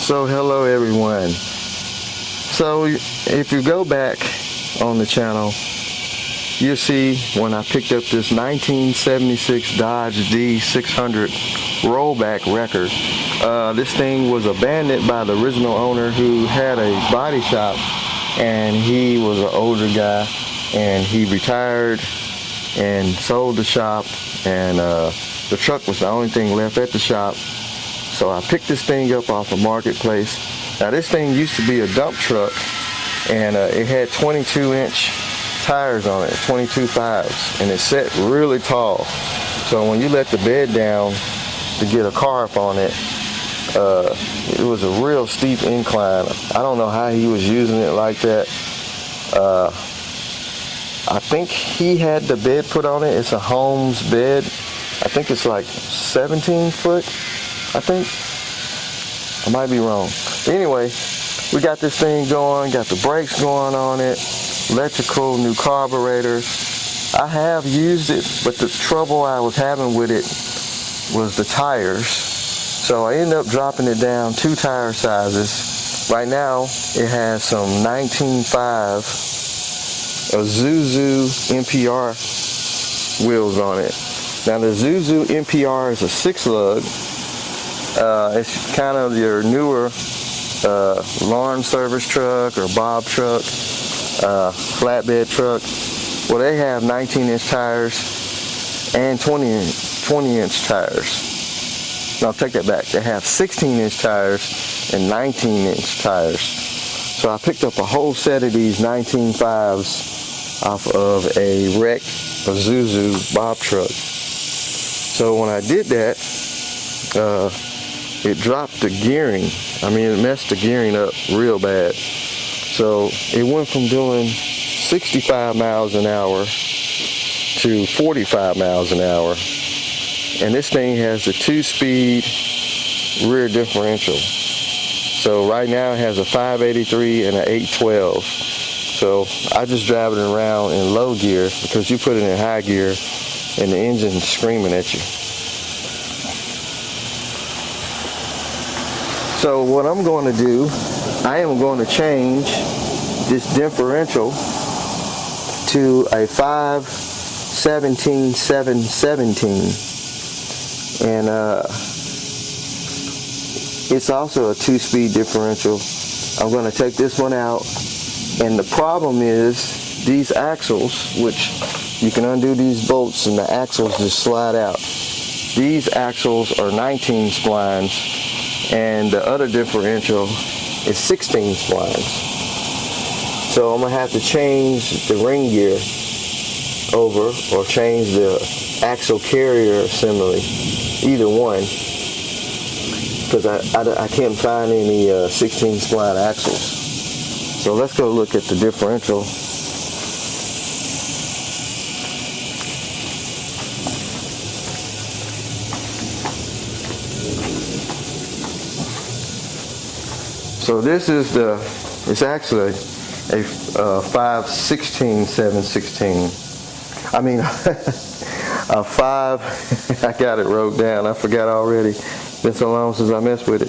So hello everyone. So if you go back on the channel, you'll see when I picked up this 1976 Dodge D600 rollback wrecker. This thing was abandoned by the original owner, who had a body shop, and he was an older guy, and he retired and sold the shop, and the truck was the only thing left at the shop. So I picked this thing up off a marketplace. Now this thing used to be a dump truck, and it had 22-inch tires on it, 22 5s, and it set really tall. So when you let the bed down to get a car up on it, it was a real steep incline. I don't know how he was using it like that. I think he had the bed put on it. It's a Holmes bed. I think it's like 17 foot. I think. I might be wrong. But anyway, we got this thing going, got the brakes going on it, electrical, new carburetor. I have used it, but the trouble I was having with it was the tires. So I ended up dropping it down 2 tire sizes. Right now, it has some 19.5 Isuzu NPR wheels on it. Now the Isuzu NPR is a 6-lug. It's kind of your newer lawn service truck or bob truck, flatbed truck. Well, they have 19-inch tires and 20-inch tires. No, take that back. They have 16-inch tires and 19-inch tires. So I picked up a whole set of these 19.5s off of a wrecked Isuzu bob truck. So when I did that, it dropped the gearing. I mean, it messed the gearing up real bad. So it went from doing 65 miles an hour to 45 miles an hour. And this thing has a 2-speed rear differential. So right now it has a 583 and an 812. So I just drive it around in low gear, because you put it in high gear and the engine's screaming at you. So what I'm going to do, I am going to change this differential to a 517-717, and it's also a 2-speed differential. I'm going to take this one out, and the problem is these axles, which you can undo these bolts and the axles just slide out. These axles are 19 splines, and the other differential is 16 splines. So I'm going to have to change the ring gear over, or change the axle carrier assembly, either one, because I can't find any 16 spline axles. So let's go look at the differential. So this is it's actually a 516-716. I mean, a 5, I got it wrote down, I forgot already. Been so long since I messed with it.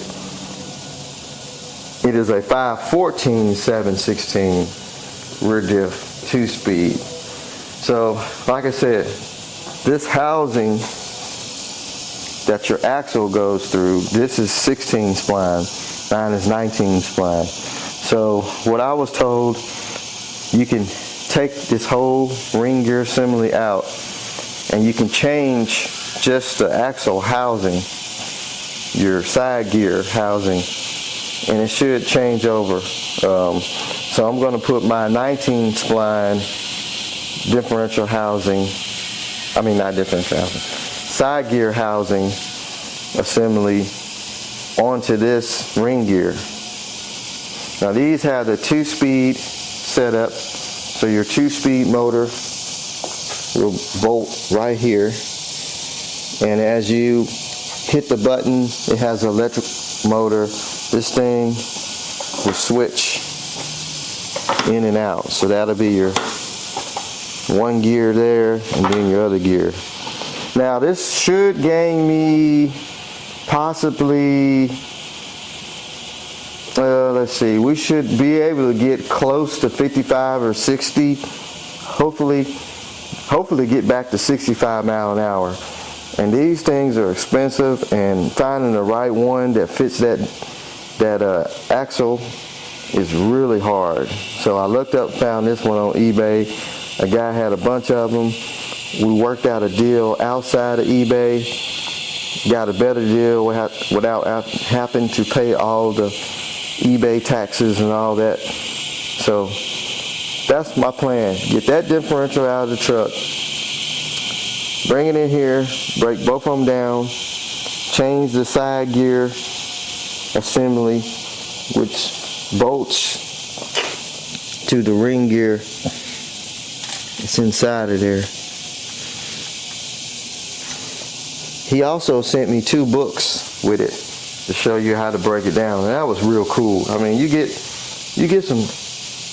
It is a 514-716 rear diff 2-speed. So, like I said, this housing that your axle goes through, this is 16 spline. Mine is 19 spline. So what I was told, you can take this whole ring gear assembly out, and you can change just the axle housing, your side gear housing, and it should change over. So I'm going to put my 19 spline differential housing, side gear housing assembly onto this ring gear. Now these have the 2-speed setup, so your 2-speed motor will bolt right here, and as you hit the button, it has an electric motor. This thing will switch in and out, so that'll be your one gear there and then your other gear. Now this should gain me possibly let's see, we should be able to get close to 55 or 60. Hopefully get back to 65 miles an hour. And these things are expensive, and finding the right one that fits that axle is really hard. So I looked up, found this one on eBay. A guy had a bunch of them. We worked out a deal outside of eBay, got a better deal without having to pay all the eBay taxes and all that. So that's my plan. Get that differential out of the truck, bring it in here, break both of them down, change the side gear assembly, which bolts to the ring gear. It's inside of there. He also sent me 2 books with it to show you how to break it down, and that was real cool. I mean, you get some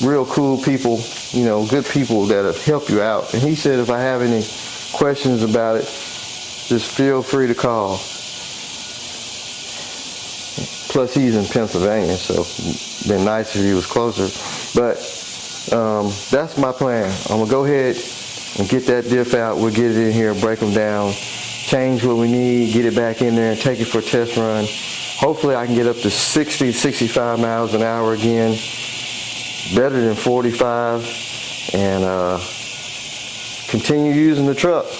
real cool people, you know, good people that'll help you out. And he said if I have any questions about it, just feel free to call. Plus he's in Pennsylvania, so it'd been nice if he was closer. But that's my plan. I'm gonna go ahead and get that diff out. We'll get it in here, break them down, change what we need, get it back in there and take it for a test run. Hopefully I can get up to 60, 65 miles an hour again, better than 45, and continue using the truck.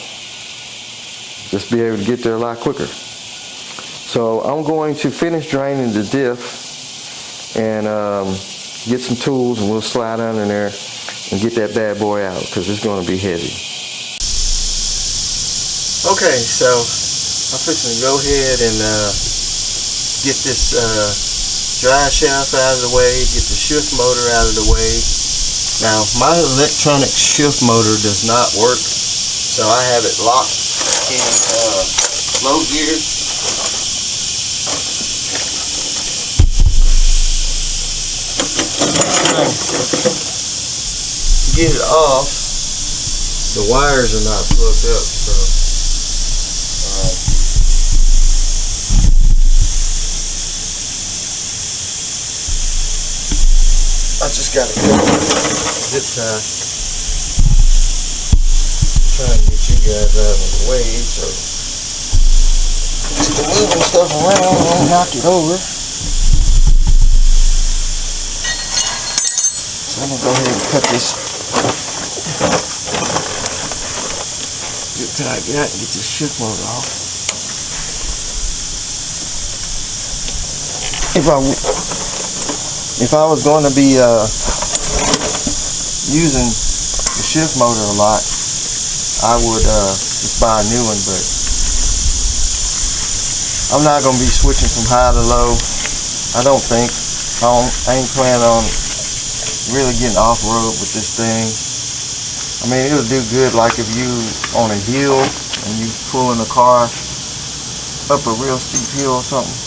Just be able to get there a lot quicker. So I'm going to finish draining the diff and get some tools, and we'll slide under there and get that bad boy out, because it's going to be heavy. Okay, so I'm fixing to go ahead and get this drive shaft out of the way, get the shift motor out of the way. Now my electronic shift motor does not work, so I have it locked in low gear. Get it off, the wires are not plugged up, so I just gotta go zip tie. Trying to get you guys out of the way so moving stuff around won't knock it over. So I'm gonna go ahead and cut this zip tie I got and get this shift motor off. If I was going to be using the shift motor a lot, I would just buy a new one, but I'm not going to be switching from high to low. I don't think. I ain't planning on really getting off-road with this thing. I mean, it'll do good like if you on a hill and you pulling the car up a real steep hill or something.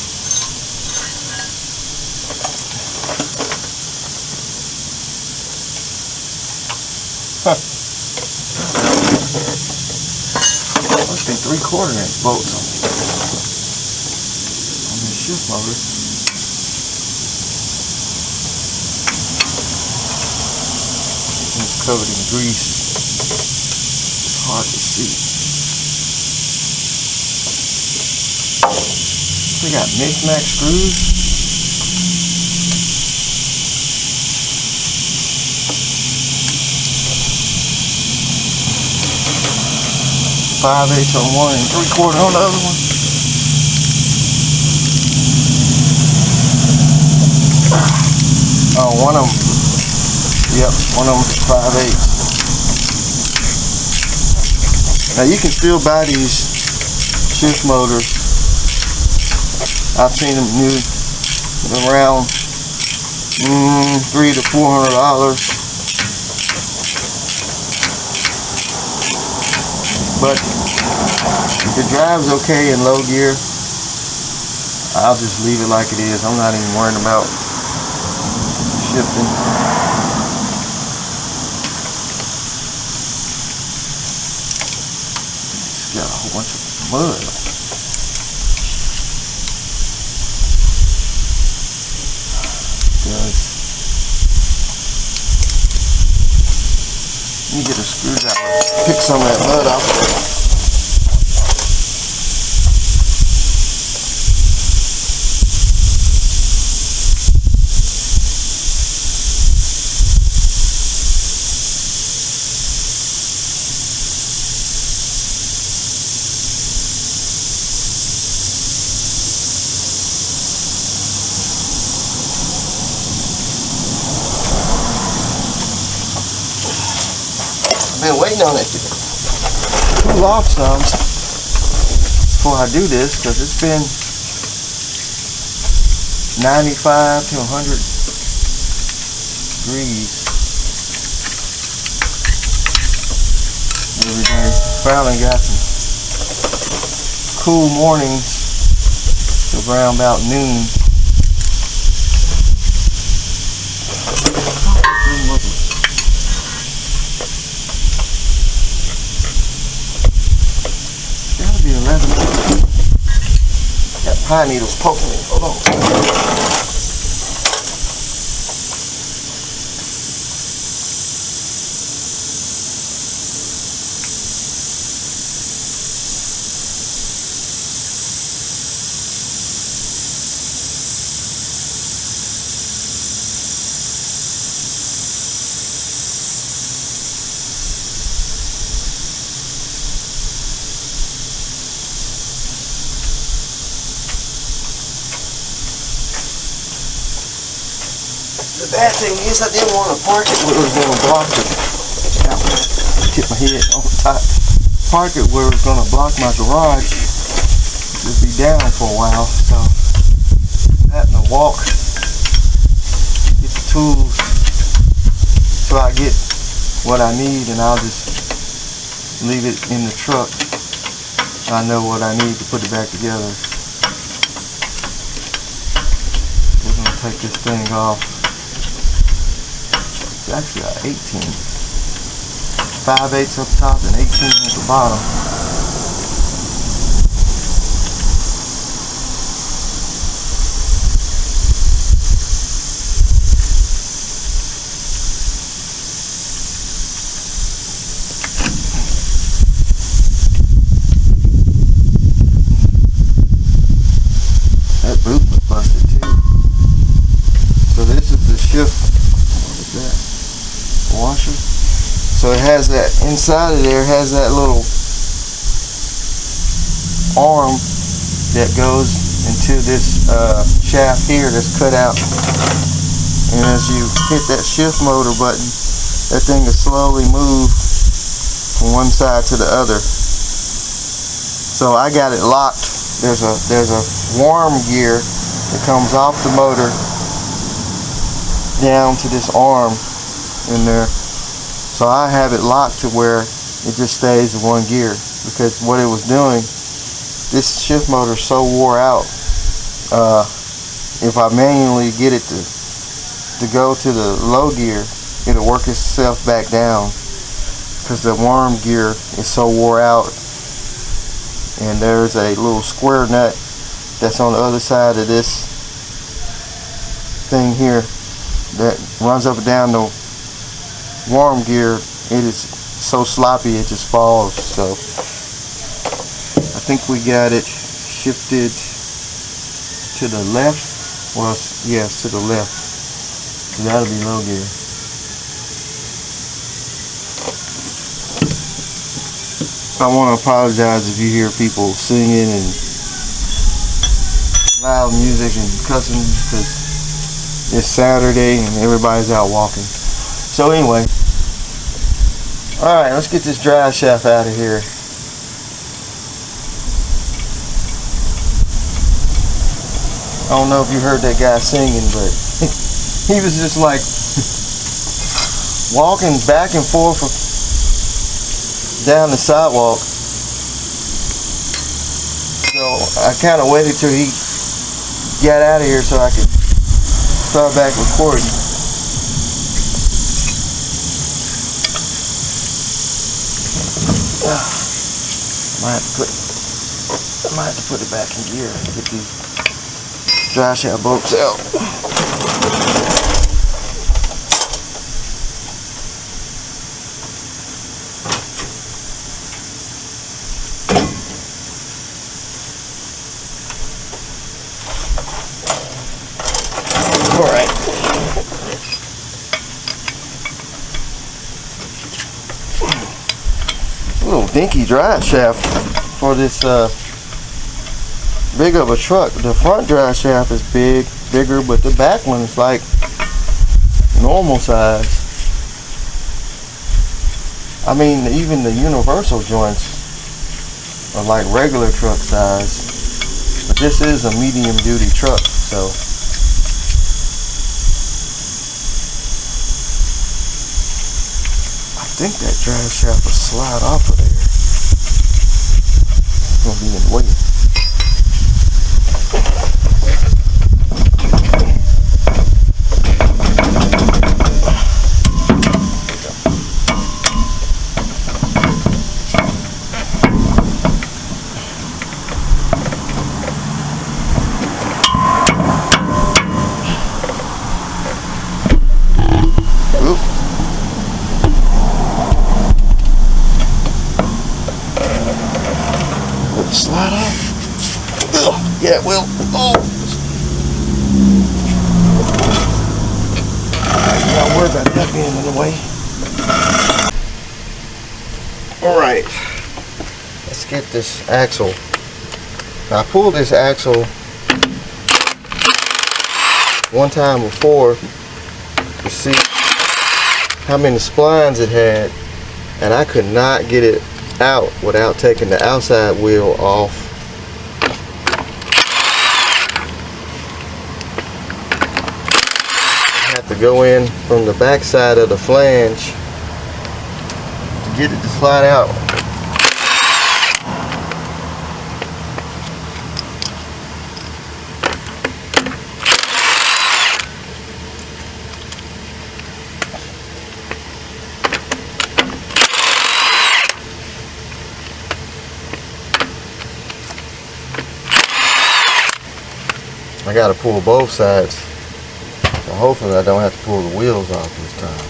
Must be 3/4 inch bolts on the shift motor. It's covered in grease. It's hard to see. We got mismatch screws. Five-eighths on one and 3/4 on the other one. Oh, one of them. Yep, one of them is 5/8. Now you can still buy these shift motors. I've seen them new around $300 to $400. But if it drives okay in low gear, I'll just leave it like it is. I'm not even worrying about shifting. It's got a whole bunch of mud. does. Let me get a screwdriver. Pick some of that mud off. Been waiting on it to cool off some before I do this, because it's been 95 to 100 degrees every day. Finally got some cool mornings around about noon. That pine needle's poking me. Hold on. The bad thing is I didn't want to park it where it was going to block it. Tip my head on top. Park it where it was going to block my garage. It'd be down for a while, so I'm having to walk, get the tools till I get what I need, and I'll just leave it in the truck. I know what I need to put it back together. We're going to take this thing off. It's actually an 18. 5/8 up top and 18 at the bottom. That boot was busted too. So this is the shift. What is that? Washer. So it has that inside of there, has that little arm that goes into this shaft here that's cut out. And as you hit that shift motor button, that thing will slowly move from one side to the other. So I got it locked. There's a worm gear that comes off the motor down to this arm in there. So I have it locked to where it just stays in one gear, because what it was doing, this shift motor is so wore out, if I manually get it to go to the low gear, it'll work itself back down, because the worm gear is so wore out. And there's a little square nut that's on the other side of this thing here that runs up and down the worm gear. It is so sloppy it just falls. So I think we got it shifted to the left. Well, yes, to the left. So that'll be low gear. I want to apologize if you hear people singing and loud music and cussing, because it's Saturday and everybody's out walking. So anyway, alright, let's get this drive shaft out of here. I don't know if you heard that guy singing, but he was just like walking back and forth down the sidewalk. So I kind of waited till he got out of here so I could start back recording. I might have to put it back in gear. Get these dry shaft bolts out. dinky drive shaft for this big of a truck. The front drive shaft is bigger, but the back one is like normal size. I mean, even the universal joints are like regular truck size, but this is a medium duty truck, so I think that drive shaft will slide off of there. It's gonna be in the way. Slide off. Ugh. Yeah, it will. Oh. Don't worry about that being in the way. Alright. Let's get this axle. Now, I pulled this axle one time before to see how many splines it had, and I could not get it out without taking the outside wheel off. I have to go in from the back side of the flange to get it to slide out. I got to pull both sides, so hopefully I don't have to pull the wheels off this time.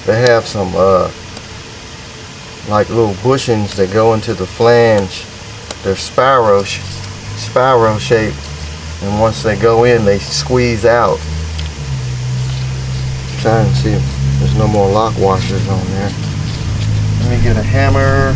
They have some like little bushings that go into the flange. They're spiral shape, and once they go in, they squeeze out. I'm trying to see if there's no more lock washers on there. Let me get a hammer.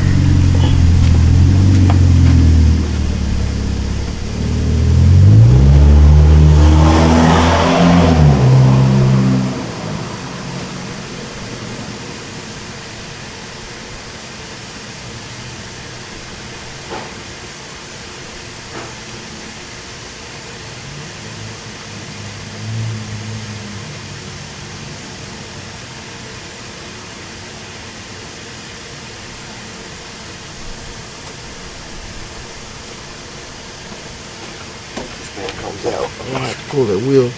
Comes out. I'm gonna have to pull that wheel.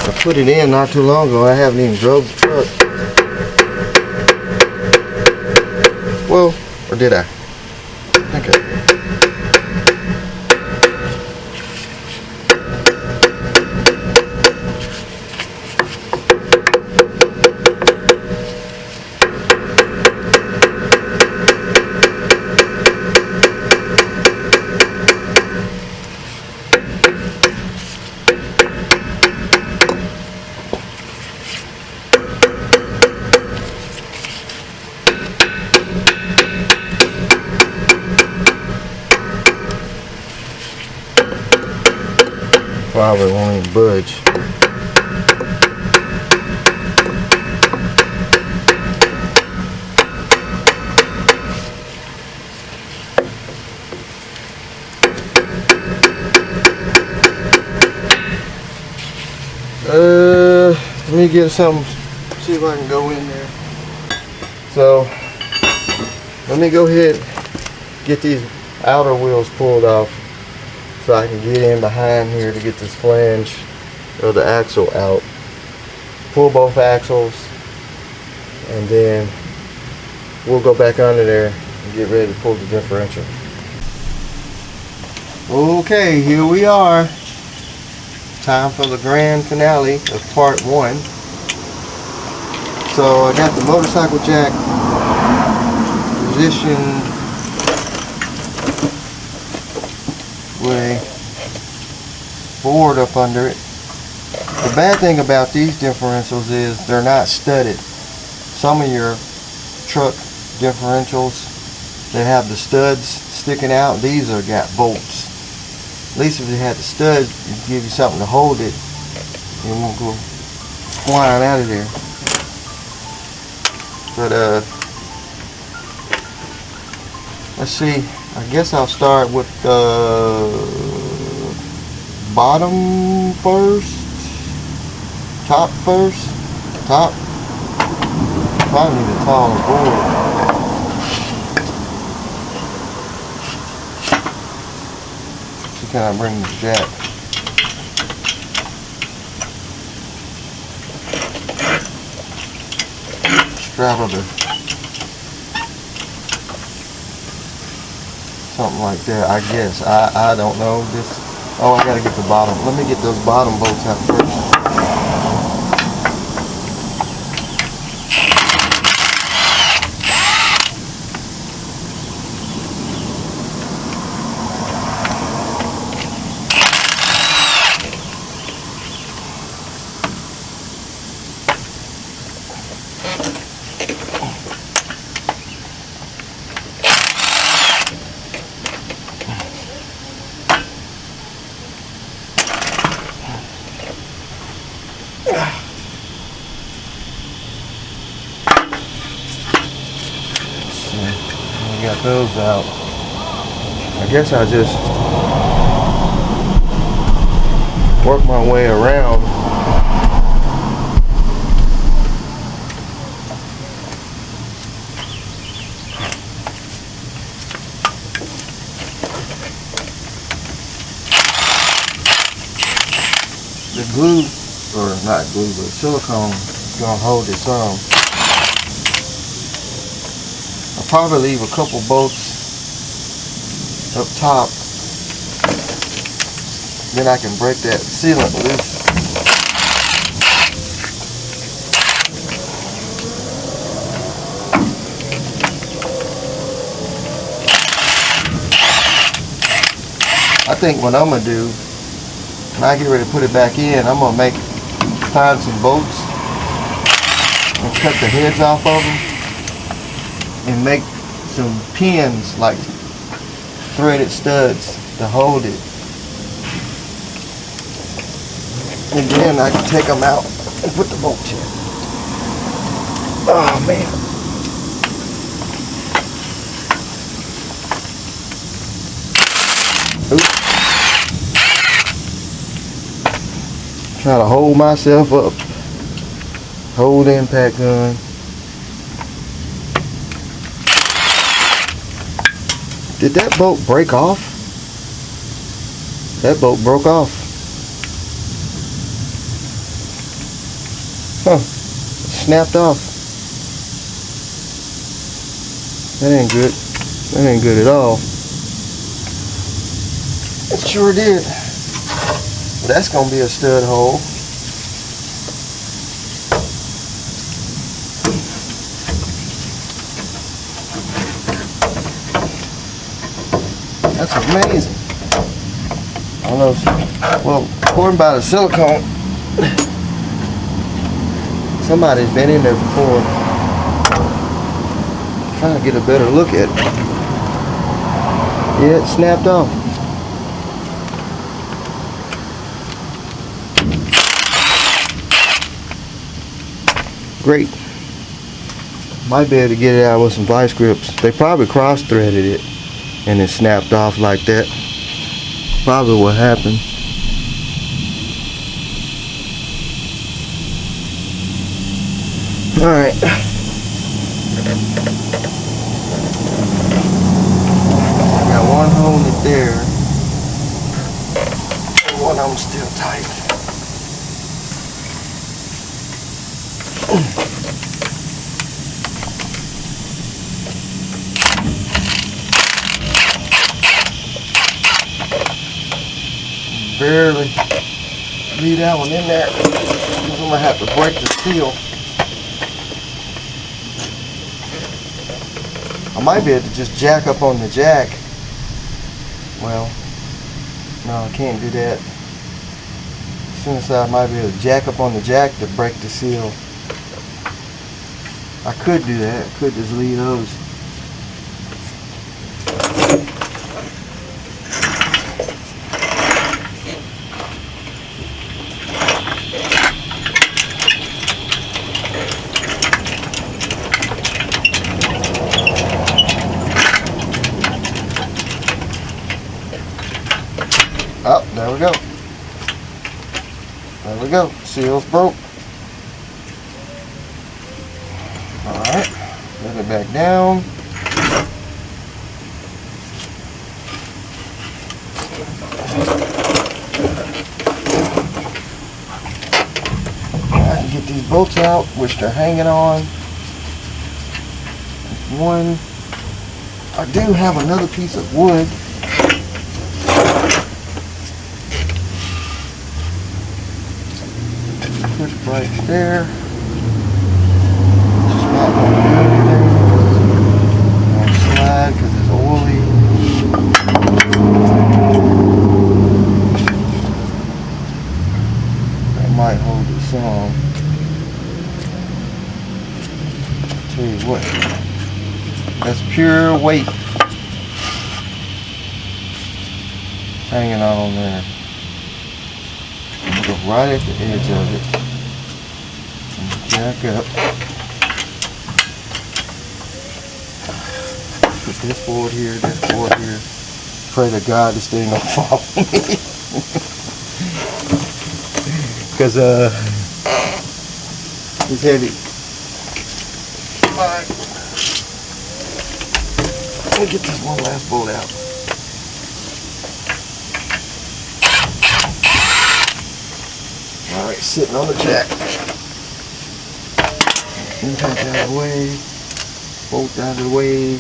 I put it in not too long ago. I haven't even drove the truck. Well, or did I? I think I did. Probably won't even budge. Let me get something, see if I can go in there. So, let me go ahead and get these outer wheels pulled off so I can get in behind here to get this flange of the axle out. Pull both axles, and then we'll go back under there and get ready to pull the differential. Okay, here we are. Time for the grand finale of part one. So I got the motorcycle jack positioned with a board up under it. The bad thing about these differentials is they're not studded. Some of your truck differentials, they have the studs sticking out. These are got bolts. At least if they had the studs, it'd give you something to hold it. It won't go flying out of there. But let's see. I guess I'll start with the bottom first. Top first. Top. Probably need a taller board. So can I bring the jack? Straddle the something like that. I guess. I don't know. Oh, I gotta get the bottom. Let me get those bottom bolts out first. We got those out. I guess I just work my way around. The glue, or not glue, but silicone is gonna hold this on. I'll probably leave a couple bolts up top. Then I can break that sealant loose. I think what I'm gonna do, when I get ready to put it back in, I'm gonna find some bolts and cut the heads off of them and make some pins, like threaded studs, to hold it. And then I can take them out and put the bolts in. Oh man. Oops. Try to hold myself up. Hold the impact gun. Did that bolt break off? That bolt broke off. Huh. Snapped off. That ain't good. That ain't good at all. It sure did. Well, that's gonna be a stud hole. That's amazing. I don't know. Well, according by the silicone, somebody's been in there before. Trying to get a better look at it. Yeah, it snapped off. Great. Might be able to get it out with some vice grips. They probably cross-threaded it and it snapped off like that. Probably what happened. Alright. Got one holding it there. One of them still tight. Barely leave that one in there because I'm gonna have to break the seal. I might be able to just jack up on the jack. Well, no, I can't do that. Since I might be able to jack up on the jack to break the seal. I could do that. I could just leave those. Oh, there we go. There we go. Seal's broke. Alright, let it back down. I can get these bolts out, which they're hanging on. One. I do have another piece of wood. Push right there. Not going to do anything because it's going to slide because it's oily. That might hold it some. Tell you what, that's pure weight hanging on there. Go right at the edge of it and jack up. Put this board here, this board here. Pray to God this thing don't fall on me. Because it's heavy. Alright. Let me get this one last bolt out. Alright, sitting on the jack. Impact out of the way. Bolt out of the way.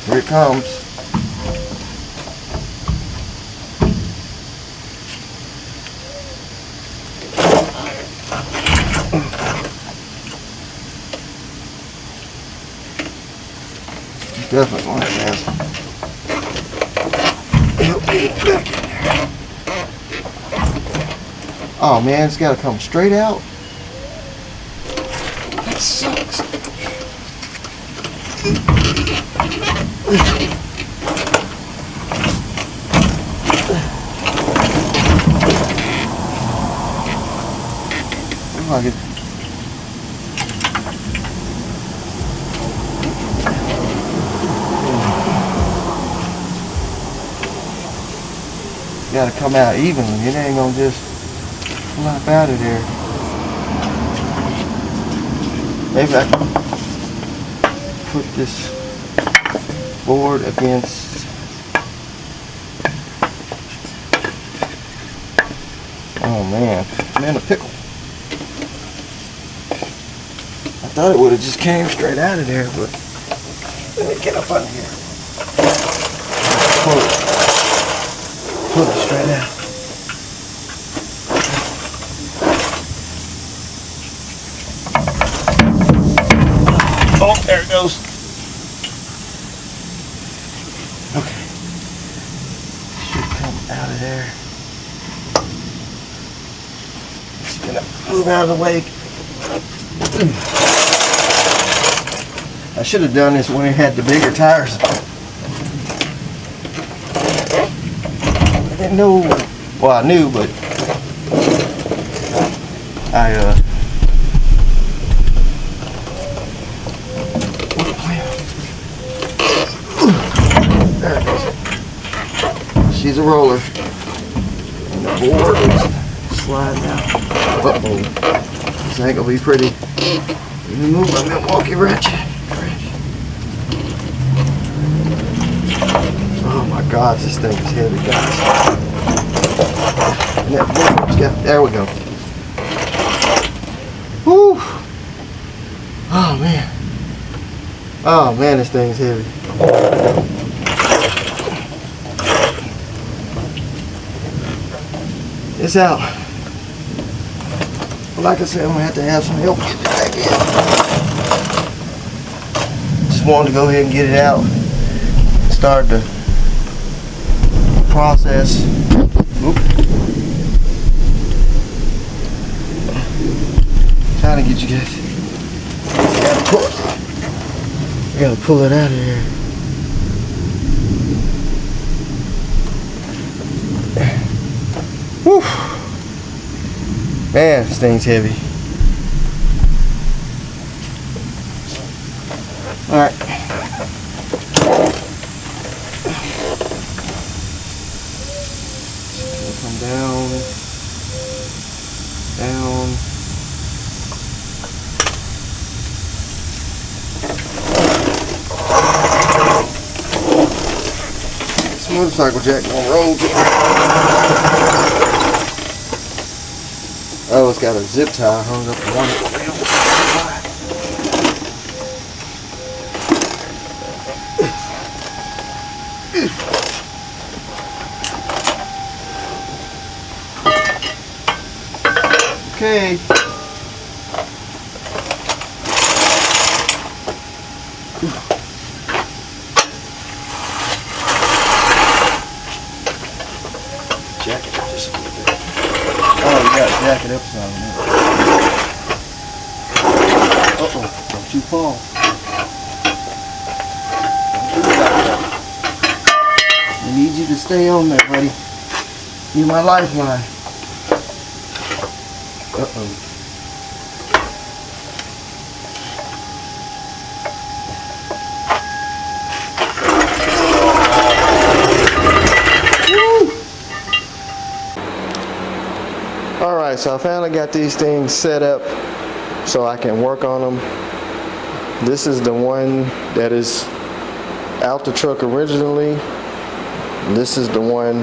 Here it comes. Definitely want to have help get it back in there. Oh man, it's got to come straight out. That sucks. I get got to come out evenly. It ain't gonna just flop out of there. Maybe I can put this board against. Oh man, I'm in a pickle. I thought it would have just came straight out of there, but let me get up under here. Pull it straight out. Oh, there it goes. Okay. Should come out of there. Just gonna move out of the way. I should have done this when it had the bigger tires. I didn't know. Well, I knew, but there it goes. She's a roller. And the board is sliding out. Uh-oh. This ain't gonna be pretty. Let me move my Milwaukee ratchet. Oh my God, this thing is heavy, guys. And that board's got, there we go. Whew. Oh man. Oh man, this thing's heavy. It's out. But like I said, I'm gonna have some help get it back in. Just wanted to go ahead and get it out. Start to process. Oop. Trying to get you guys. I gotta pull it out of here. Whew. Man, this thing's heavy. Alright. Come down. Down. This motorcycle jack gonna roll. Oh, it's got a zip tie hung up on it. Okay. Jack it up just a little bit. Oh, you got to jack it up some. Uh-oh, don't you fall. I need you to stay on there, buddy. You're my lifeline. Uh-oh. Alright, so I finally got these things set up so I can work on them. This is the one that is out the truck originally. This is the one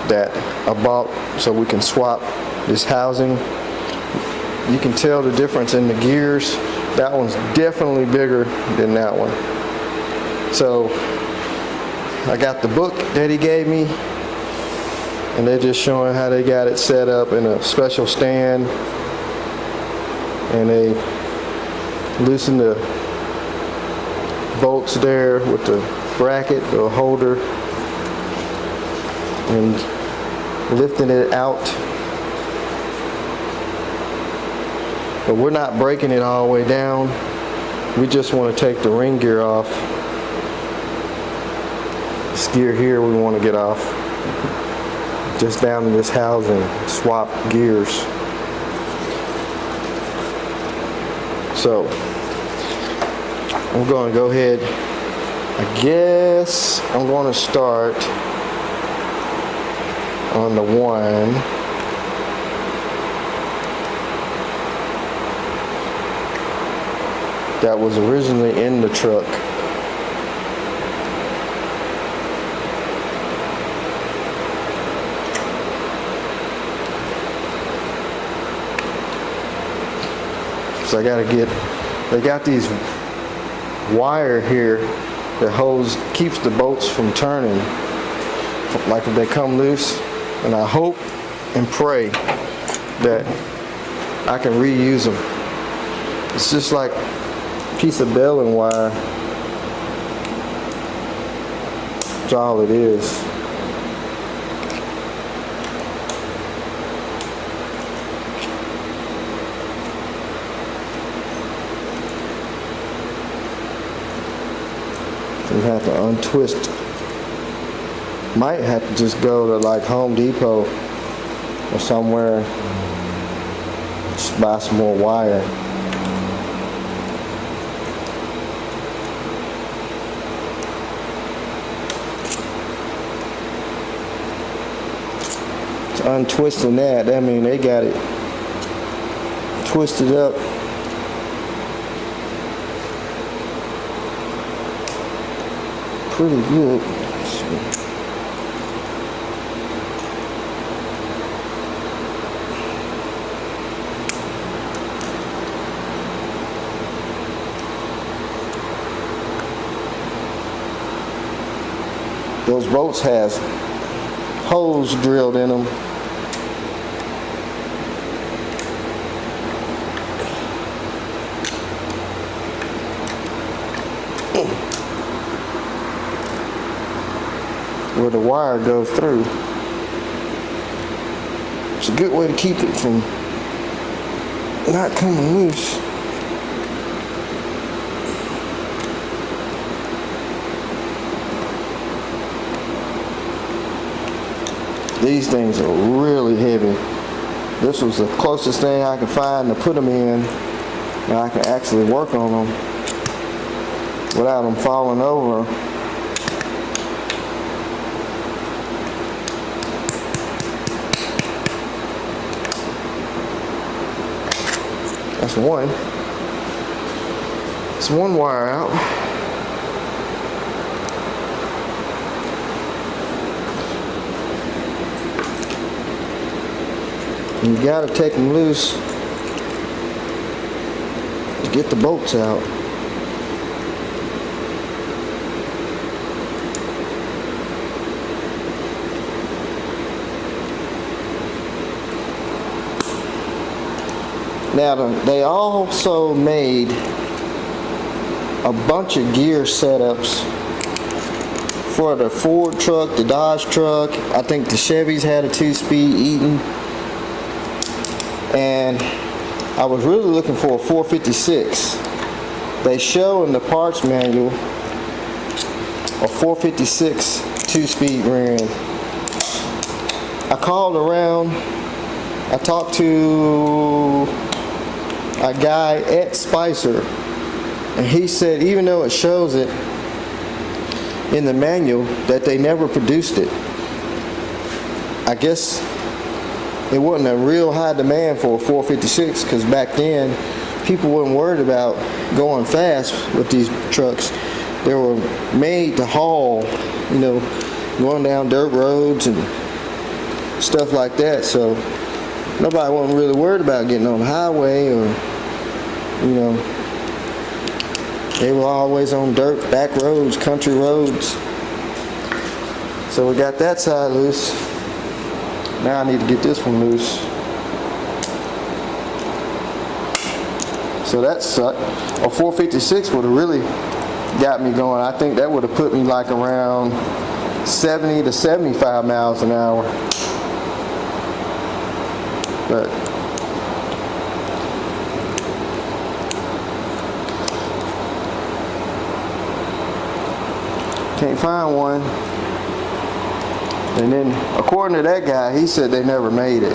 that I bought so we can swap this housing. You can tell the difference in the gears. That one's definitely bigger than that one. So I got the book that he gave me, and they're just showing how they got it set up in a special stand, and they loosen the bolts there with the bracket or holder and lifting it out. But we're not breaking it all the way down. We just want to take the ring gear off. This gear here we want to get off. Just down in this housing, swap gears. So I'm going to go ahead. I guess I'm going to start on the one that was originally in the truck. So I gotta get, they got these wire here that keeps the bolts from turning, like if they come loose. And I hope and pray that I can reuse them. It's just like a piece of baling wire. That's all it is. So you have to untwist. Might have to just go to like Home Depot or somewhere, just buy some more wire. So untwisting that means they got it twisted up. Pretty good. Let's see. Those bolts has holes drilled in them. where the wire goes through. It's a good way to keep it from not coming loose. These things are really heavy. This was the closest thing I could find to put them in, and I can actually work on them without them falling over. That's one. It's one wire out. You gotta take them loose to get the bolts out. Now they also made a bunch of gear setups for the Ford truck, the Dodge truck. I think the Chevys had a 2-speed Eaton. And I was really looking for a 456. They show in the parts manual a 456 2-speed ram. I called around. I talked to a guy at Spicer, and he said even though it shows it in the manual that they never produced it. I guess it wasn't a real high demand for a 456 because back then people weren't worried about going fast with these trucks. They were made to haul, you know, going down dirt roads and stuff like that. So nobody wasn't really worried about getting on the highway, or, you know, they were always on dirt back roads, country roads. So we got that side loose. Now I need to get this one loose. So that sucked. A 456 would have really got me going. I think that would have put me like around 70 to 75 miles an hour. But can't find one. And then, according to that guy, he said they never made it.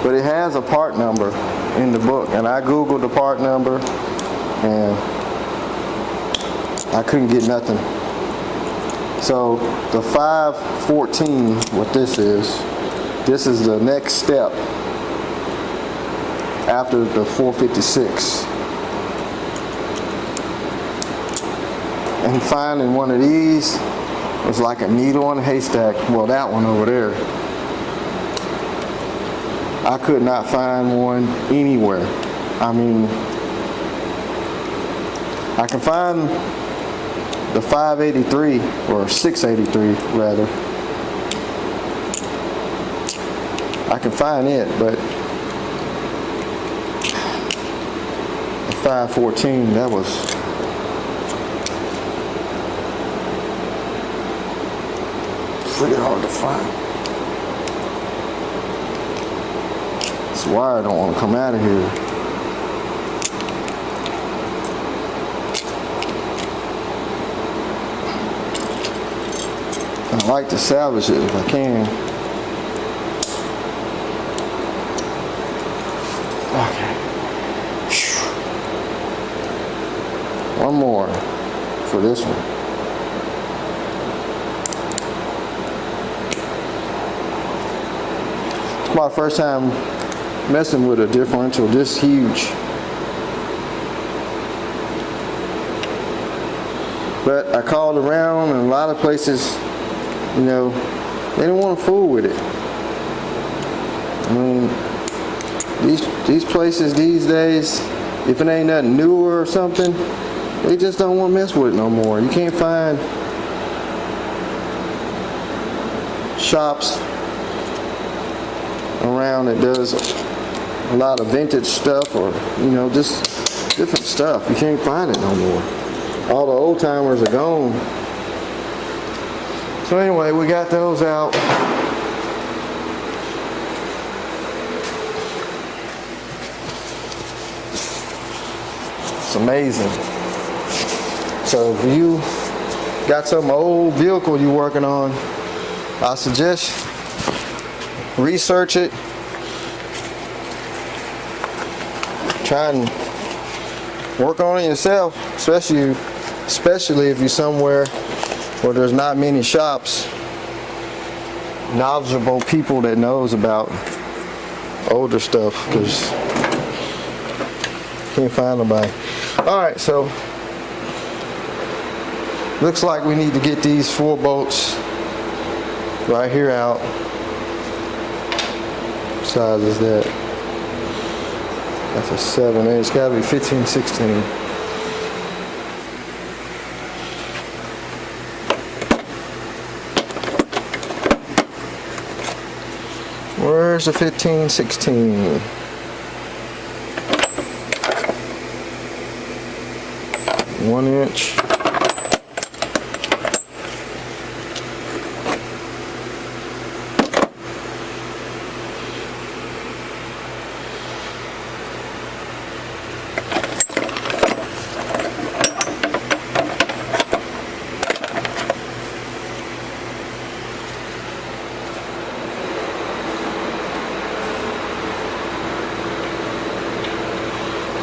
But it has a part number in the book. And I Googled the part number, and I couldn't get nothing. So, the 514, what this is the next step after the 456. And finding one of these was like a needle in a haystack. Well, that one over there. I could not find one anywhere. I mean, I can find the 583 or 683 rather. I can find it, but the 514, that was pretty hard to find. This wire don't want to come out of here. I like to salvage it if I can. Okay. One more for this one. It's my first time messing with a differential this huge. But I called around, and a lot of places, you know, they don't want to fool with it. I mean, these places these days, if it ain't nothing newer or something, they just don't want to mess with it no more. You can't find shops around that does a lot of vintage stuff, or, you know, just different stuff. You can't find it no more. All the old timers are gone. So anyway, we got those out. It's amazing. So if you got some old vehicle you're working on, I suggest research it. Try and work on it yourself, especially if you're somewhere where there's not many shops, knowledgeable people that knows about older stuff, because can't find nobody. All right, so looks like we need to get these 4 bolts right here out. What size is that? That's a 7. It's got to be 15, 16. Where's the 15, 16? One inch.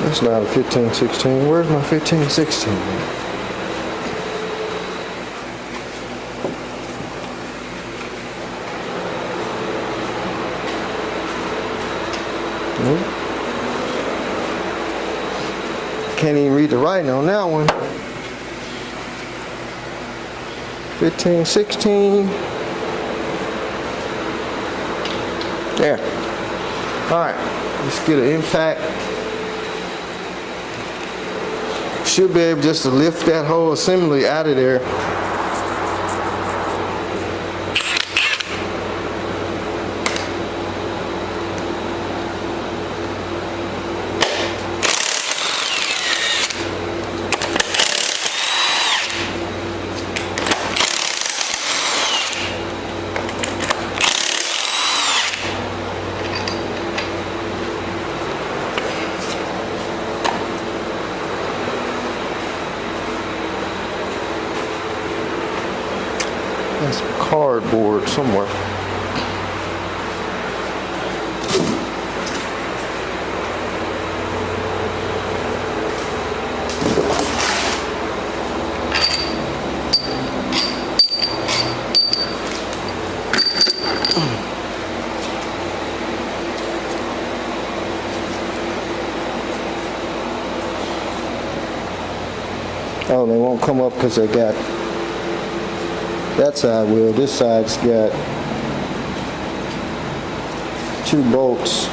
That's not a 15, 16. Where's my 15, 16? Nope. Can't even read the writing on that one. 15, 16. There. Alright, let's get an impact. Should be able just to lift that whole assembly out of there. That's cardboard somewhere. Oh, they won't come up because they got that side will. This side's got 2 bolts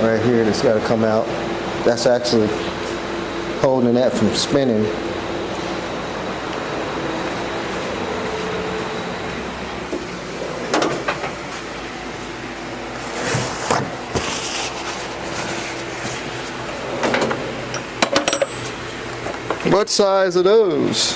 right here that's got to come out. That's actually holding that from spinning. What size are those?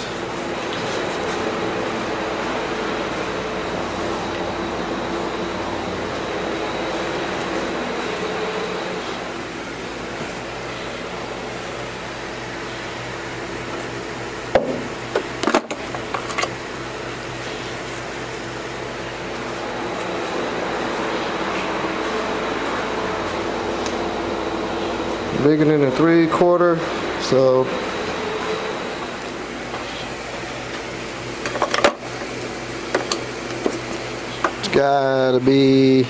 Bigger than a 3/4, so it's gotta be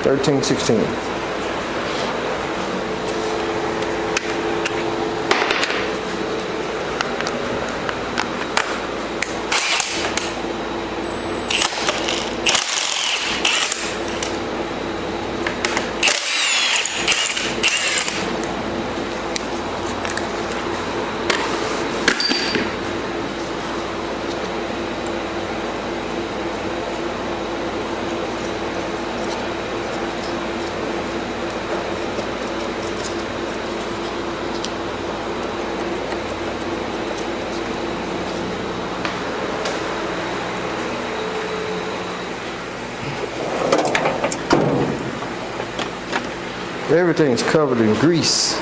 13, 16. everything's covered in grease.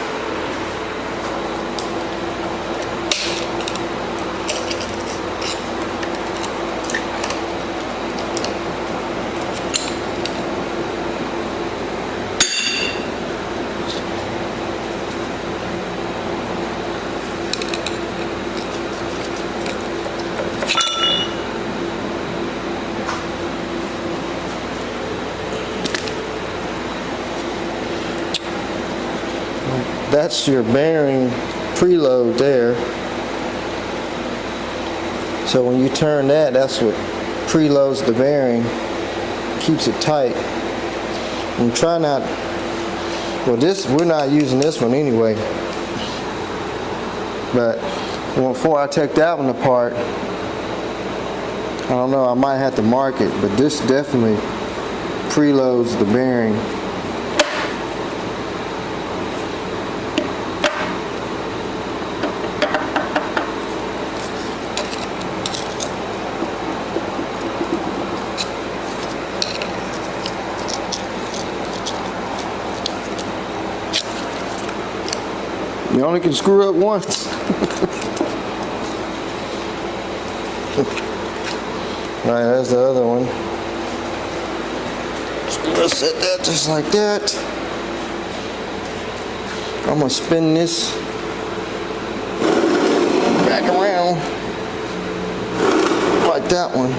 That's your bearing preload there. So when you turn that, that's what preloads the bearing, keeps it tight. And try not, well this, we're not using this one anyway. But before I take that one apart, I don't know, I might have to mark it, but this definitely preloads the bearing. You only can screw up once. Alright, there's the other one. Let's set that just like that. I'm gonna spin this back around like that one.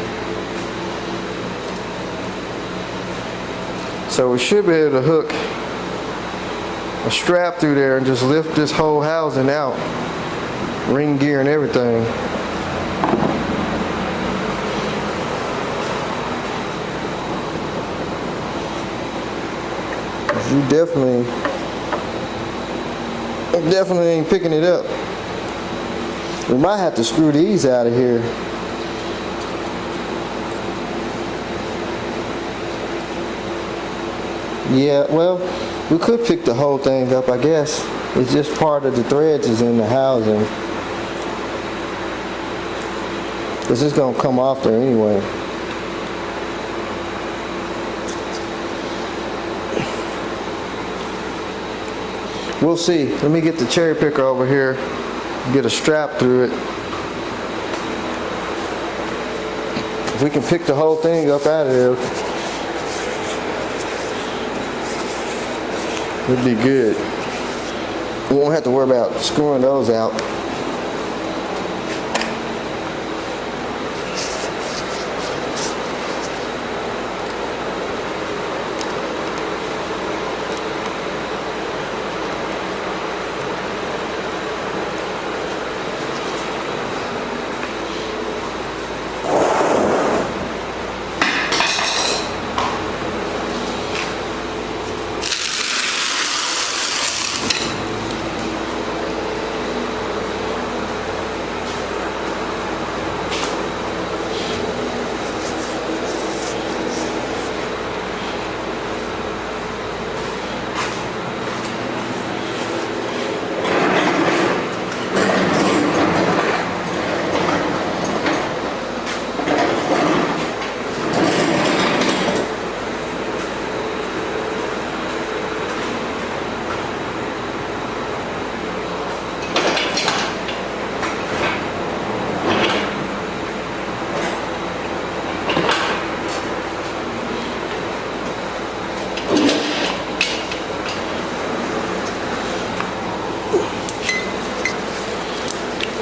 So we should be able to hook a strap through there and just lift this whole housing out, ring gear and everything. You definitely ain't picking it up. We might have to screw these out of here. Yeah, well, we could pick the whole thing up, I guess. It's just part of the threads is in the housing. This is gonna come off there anyway. We'll see. Let me get the cherry picker over here, get a strap through it. If we can pick the whole thing up out of there, it'd be good. We won't have to worry about screwing those out.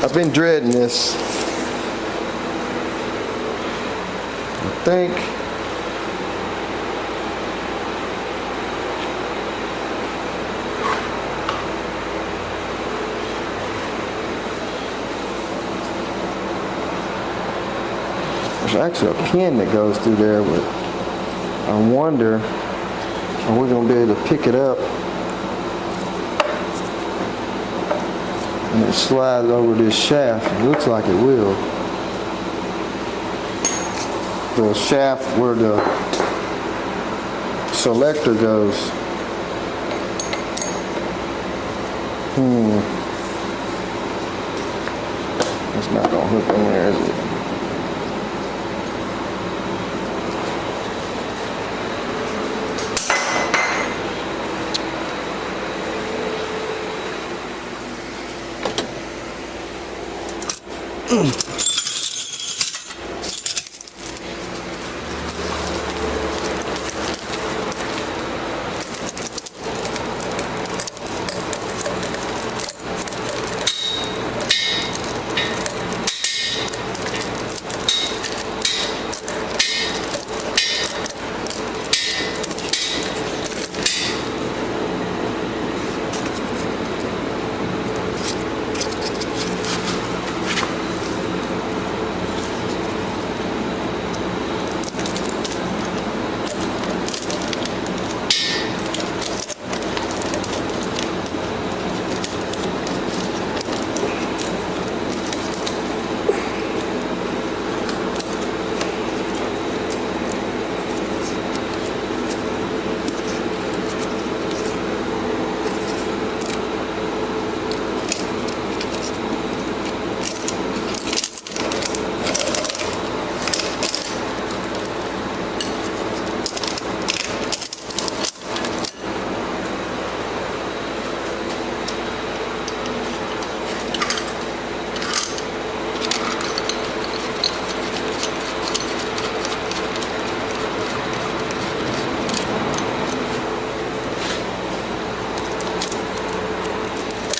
I've been dreading this. I think there's actually a pin that goes through there, but I wonder, are we going to be able to pick it up? And it slides over this shaft. It looks like it will. The shaft where the selector goes. It's not gonna hook in there, is it?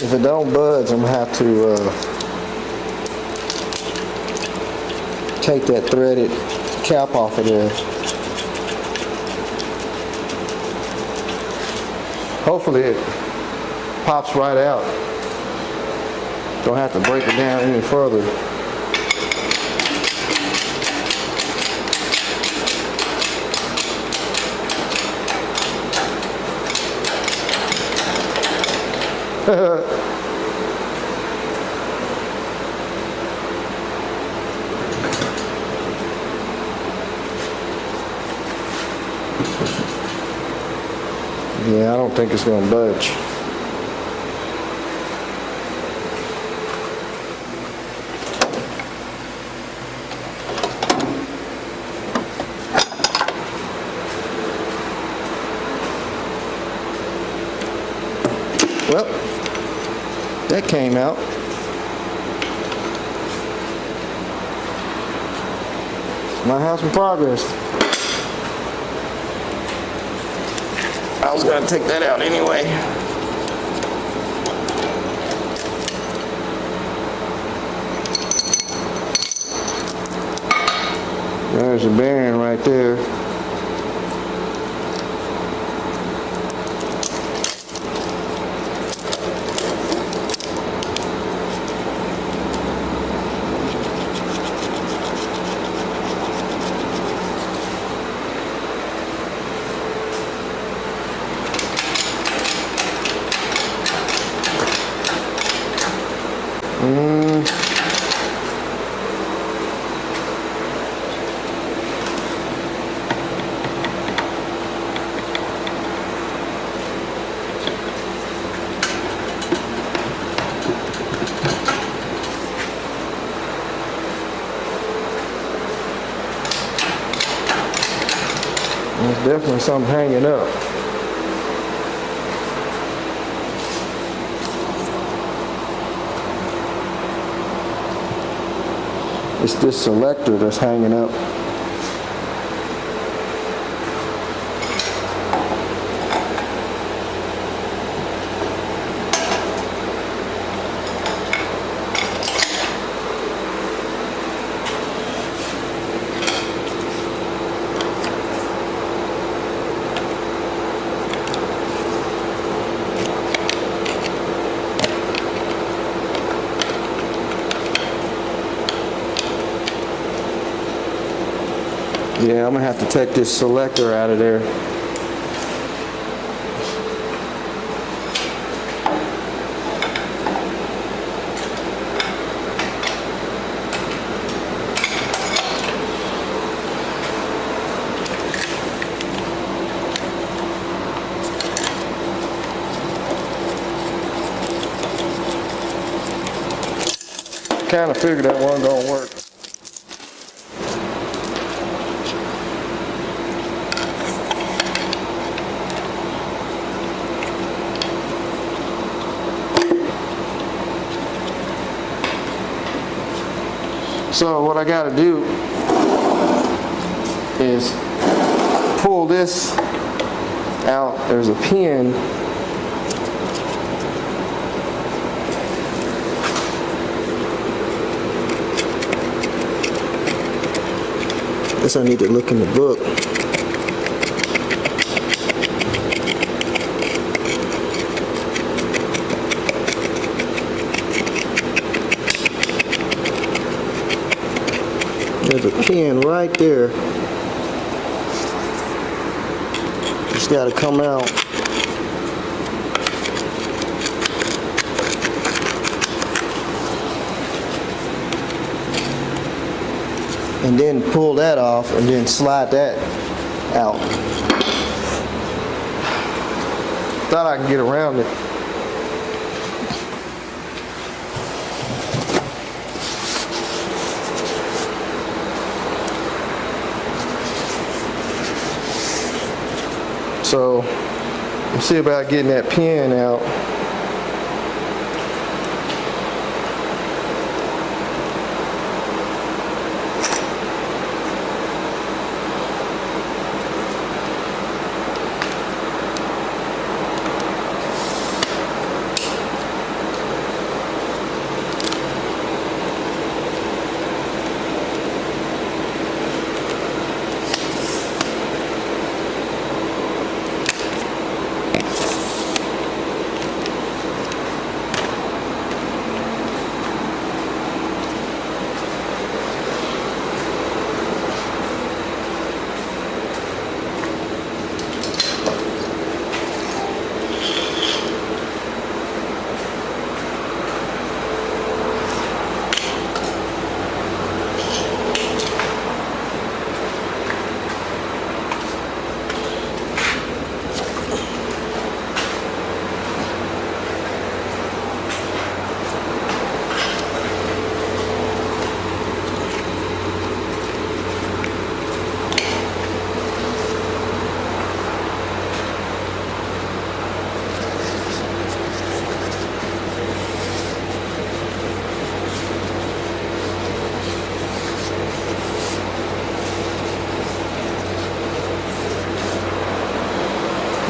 If it don't budge, I'm gonna have to take that threaded cap off of there. Hopefully it pops right out. Don't have to break it down any further. Yeah, I don't think it's going to budge. Well, that came out. Might have some progress. I was going to take that out anyway. There's a bearing right there. There's definitely something hanging up. It's this selector that's hanging up. Yeah, I'm gonna have to take this selector out of there. Kind of figured that wasn't gonna work. So what I got to do is pull this out. There's a pin guess I need to look in the book. There's a pin right there. It's got to come out. And then pull that off and then slide that out. Thought I could get around it. So, let's see about getting that pin out.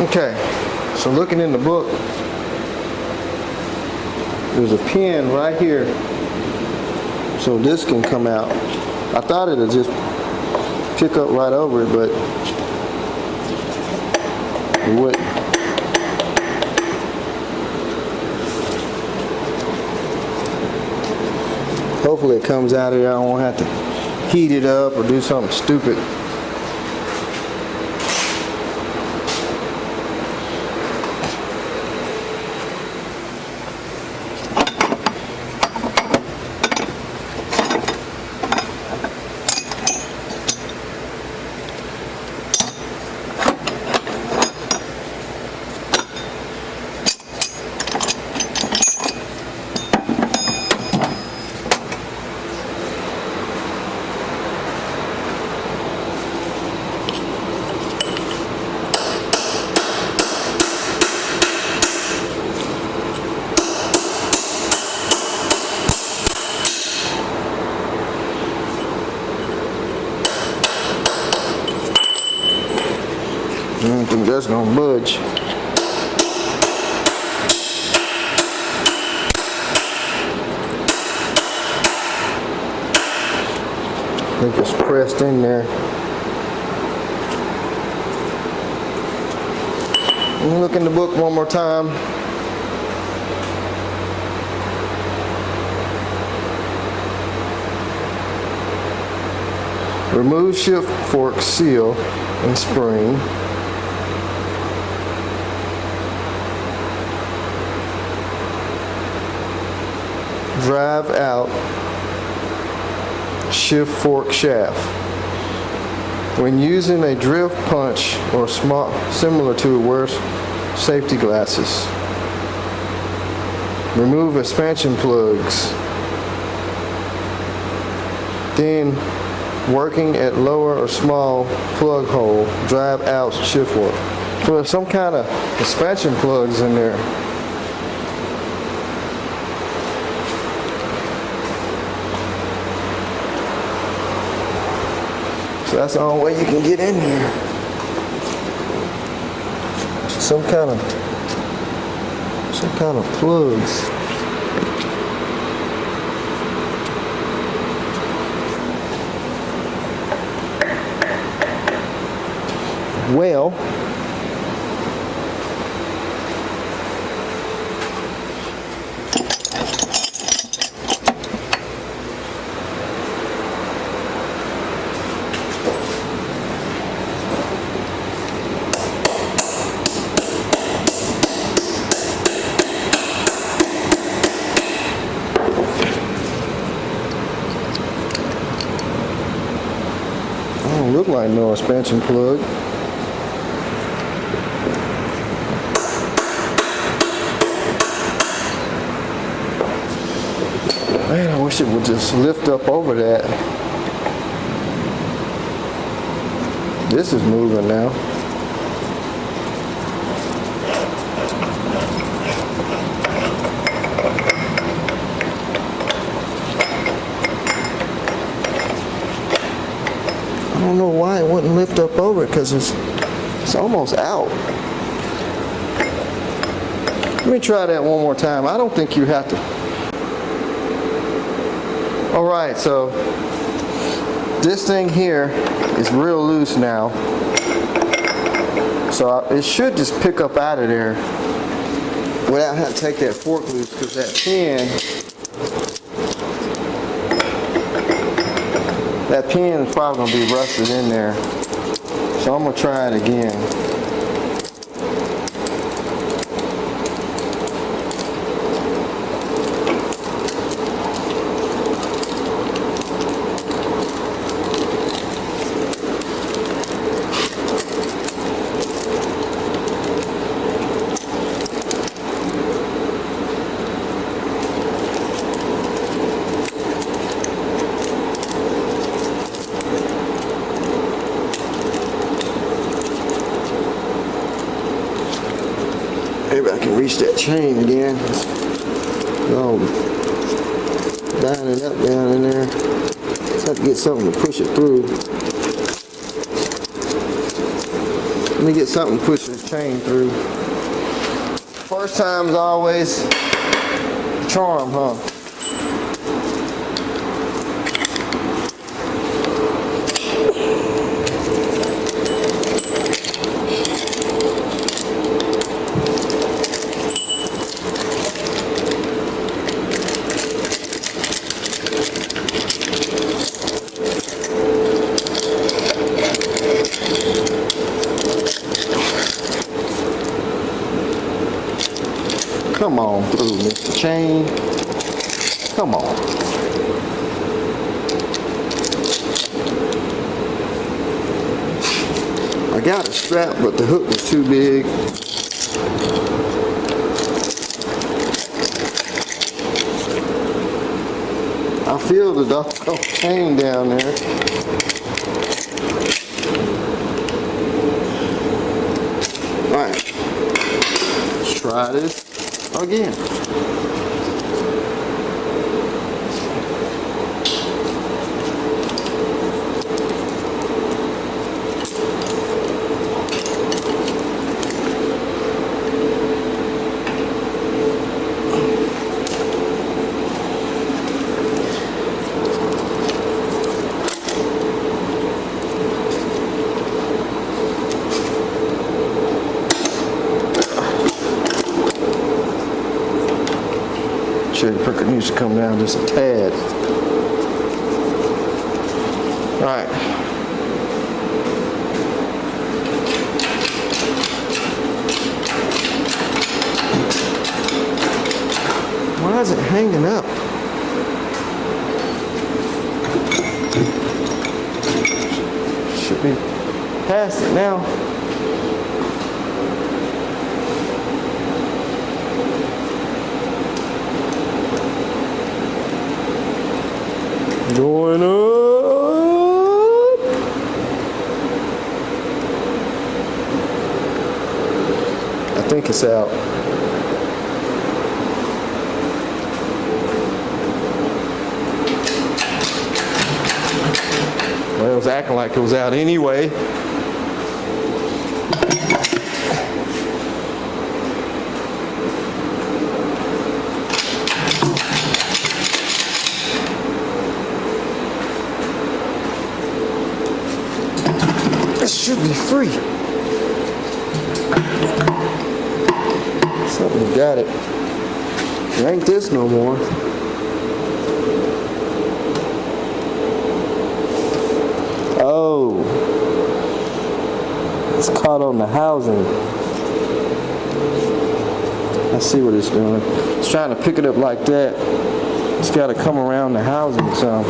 Okay, so looking in the book, there's a pin right here, so this can come out. I thought it'd just pick up right over it, but it wouldn't. Hopefully it comes out of here. I don't have to heat it up or do something stupid. I don't think that's gonna budge. I think it's pressed in there. Let me look in the book one more time. Remove shift fork seal and spring. Drive out shift fork shaft. When using a drift punch or small, similar to it, wear safety glasses. Remove expansion plugs. Then, working at lower or small plug hole, drive out shift fork. So there's some kind of expansion plugs in there. So that's the only way you can get in here. Some kind of plugs. Well, don't look like no expansion plug. Man, I wish it would just lift up over that. This is moving now. I don't know why it wouldn't lift up over it, because it's almost out. Let me try that one more time. I don't think you have to. All right, so this thing here is real loose now. So it should just pick up out of there without having to take that fork loose, because that pin is probably going to be rusted in there. So I'm going to try it again. Maybe I can reach that chain again. Oh, lining up down in there. Just have to get something to push it through. Let me get something to push this chain through. First time's always the charm, huh? Come on through, Mr. Chain. Come on. I got a strap, but the hook was too big. I feel the doggone chain down there. Alright. Let's try this again. The pricker needs to come down just a tad. All right. Why is it hanging up? Should be past it now. Going up. I think it's out. Well, was acting like it was out anyway. This should be free. Something got it. It ain't this no more. Oh, it's caught on the housing. I see what it's doing. It's trying to pick it up like that. It's got to come around the housing some.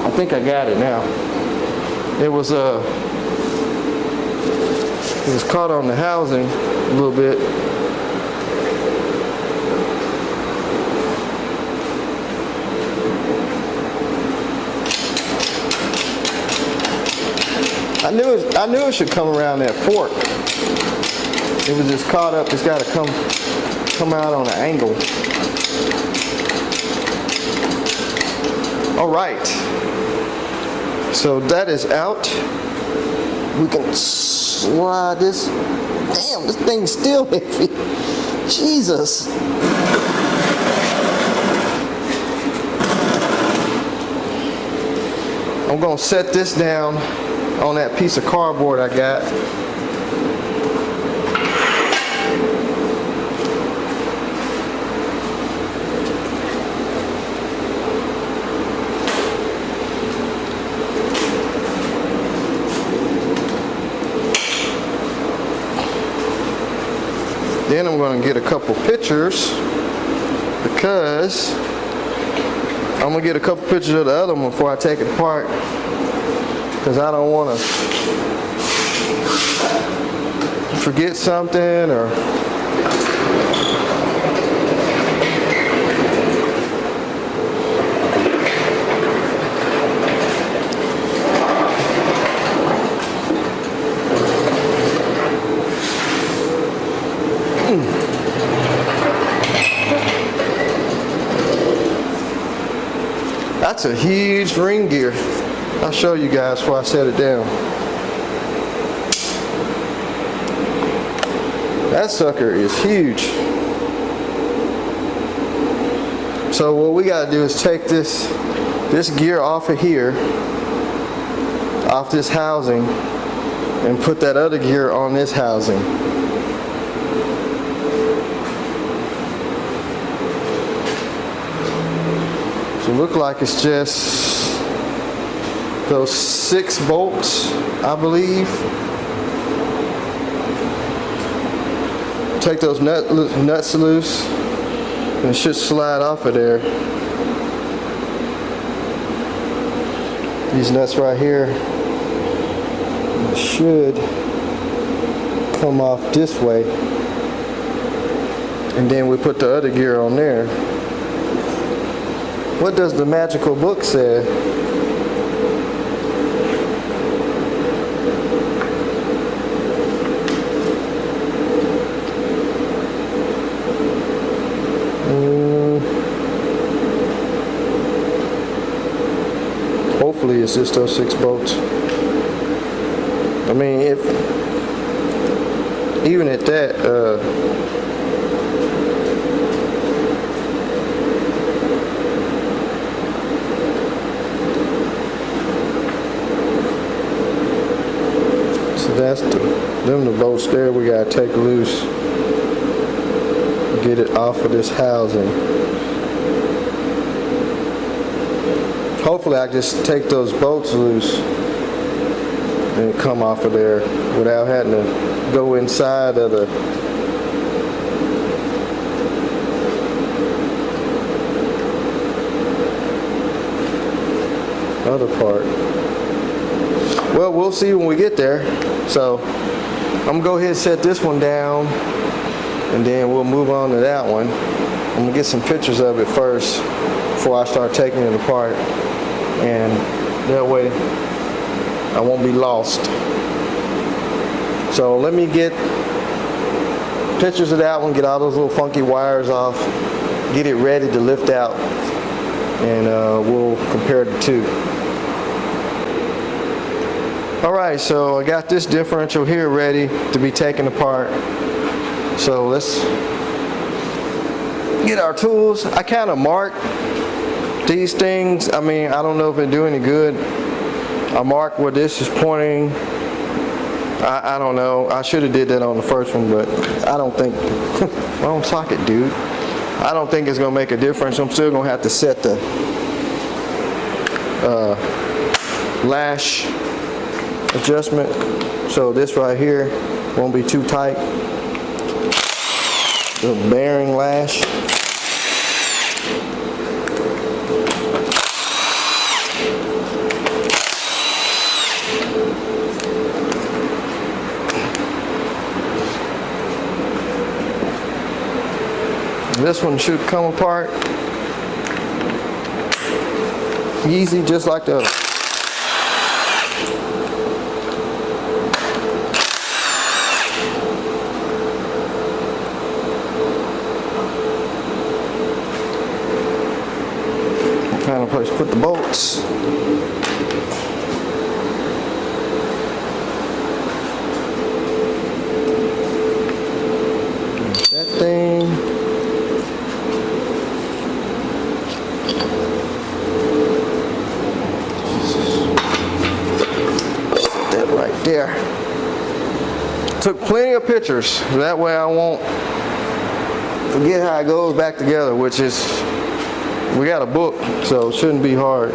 I think I got it now. It was caught on the housing a little bit. I knew it should come around that fork. It was just caught up. It's got to come out on an angle. All right. So that is out. We can slide this. Damn, this thing's still heavy. Jesus. I'm gonna set this down on that piece of cardboard I got. Then I'm going to get a couple pictures because I'm going to get a couple pictures of the other one before I take it apart, because I don't want to forget something or That's a huge ring gear. I'll show you guys before I set it down. That sucker is huge. So what we gotta do is take this gear off of here, off this housing, and put that other gear on this housing. So it looks like it's just those 6 bolts, I believe. Take those nuts loose, and it should slide off of there. These nuts right here should come off this way, and then we put the other gear on there. What does the magical book say? Hopefully it's just those 6 bolts. I mean, even at that, so that's the bolts there we gotta take loose, get it off of this housing. Hopefully I just take those bolts loose and come off of there without having to go inside of the other part. Well, we'll see when we get there. So I'm gonna go ahead and set this one down, and then we'll move on to that one. I'm gonna get some pictures of it first before I start taking it apart, and that way I won't be lost. So let me get pictures of that one, get all those little funky wires off, get it ready to lift out, and we'll compare the two. Alright, so I got this differential here ready to be taken apart. So let's get our tools. I kind of mark these things. I mean, I don't know if it do any good. I mark where this is pointing. I don't know. I should have did that on the first one, but I don't think, wrong socket, dude. I don't think it's going to make a difference. I'm still going to have to set the lash adjustment. So this right here won't be too tight. The bearing lash. This one should come apart easy, just like the other. Kind of place to put the bolts. That thing. Set that right there. Took plenty of pictures. That way I won't forget how it goes back together, which is, we got a book, so it shouldn't be hard.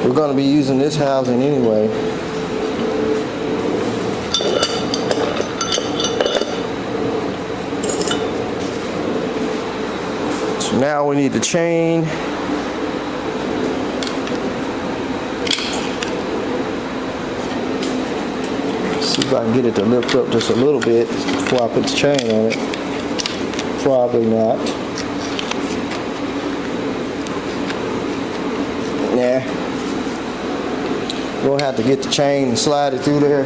We're going to be using this housing anyway. Now we need the chain. See if I can get it to lift up just a little bit before I put the chain on it. Probably not. Nah. We'll have to get the chain and slide it through there.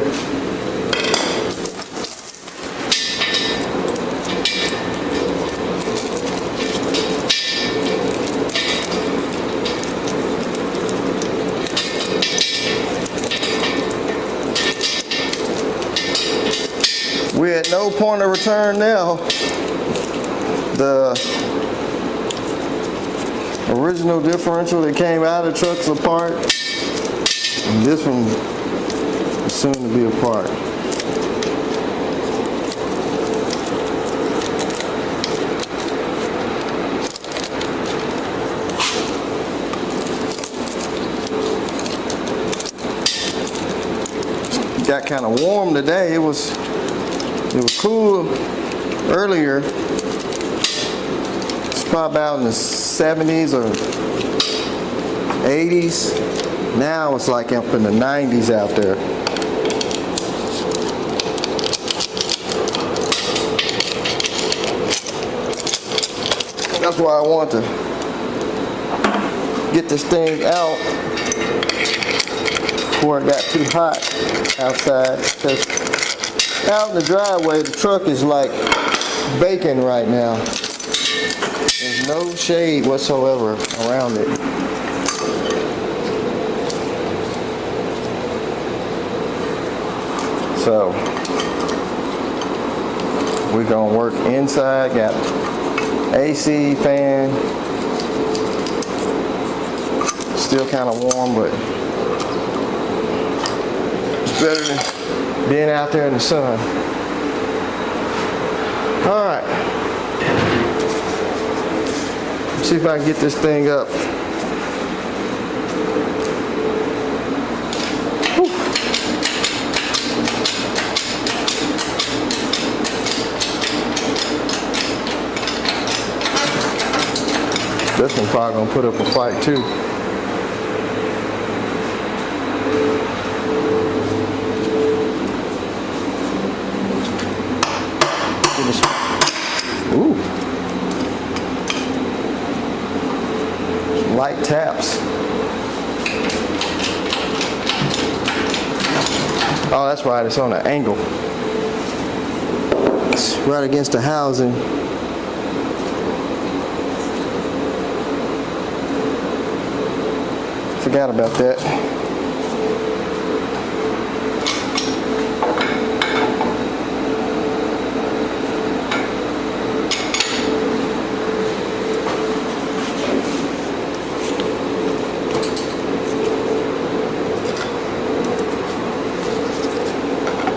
We're at no point of return now. The original differential that came out of the truck's apart. And this one is soon to be apart. Got kind of warm today. It was cool earlier. It's probably about in the 70s or 80s. Now it's like up in the 90s out there. That's why I want to get this thing out before it got too hot outside. Because out in the driveway, the truck is like baking right now. There's no shade whatsoever around it. So we're gonna work inside. Got AC, fan. Still kind of warm, but it's better than being out there in the sun. All right. Let's see if I can get this thing up. Whew. This one's probably gonna put up a fight too. light taps. Oh, that's right, it's on an angle. It's right against the housing. Forgot about that.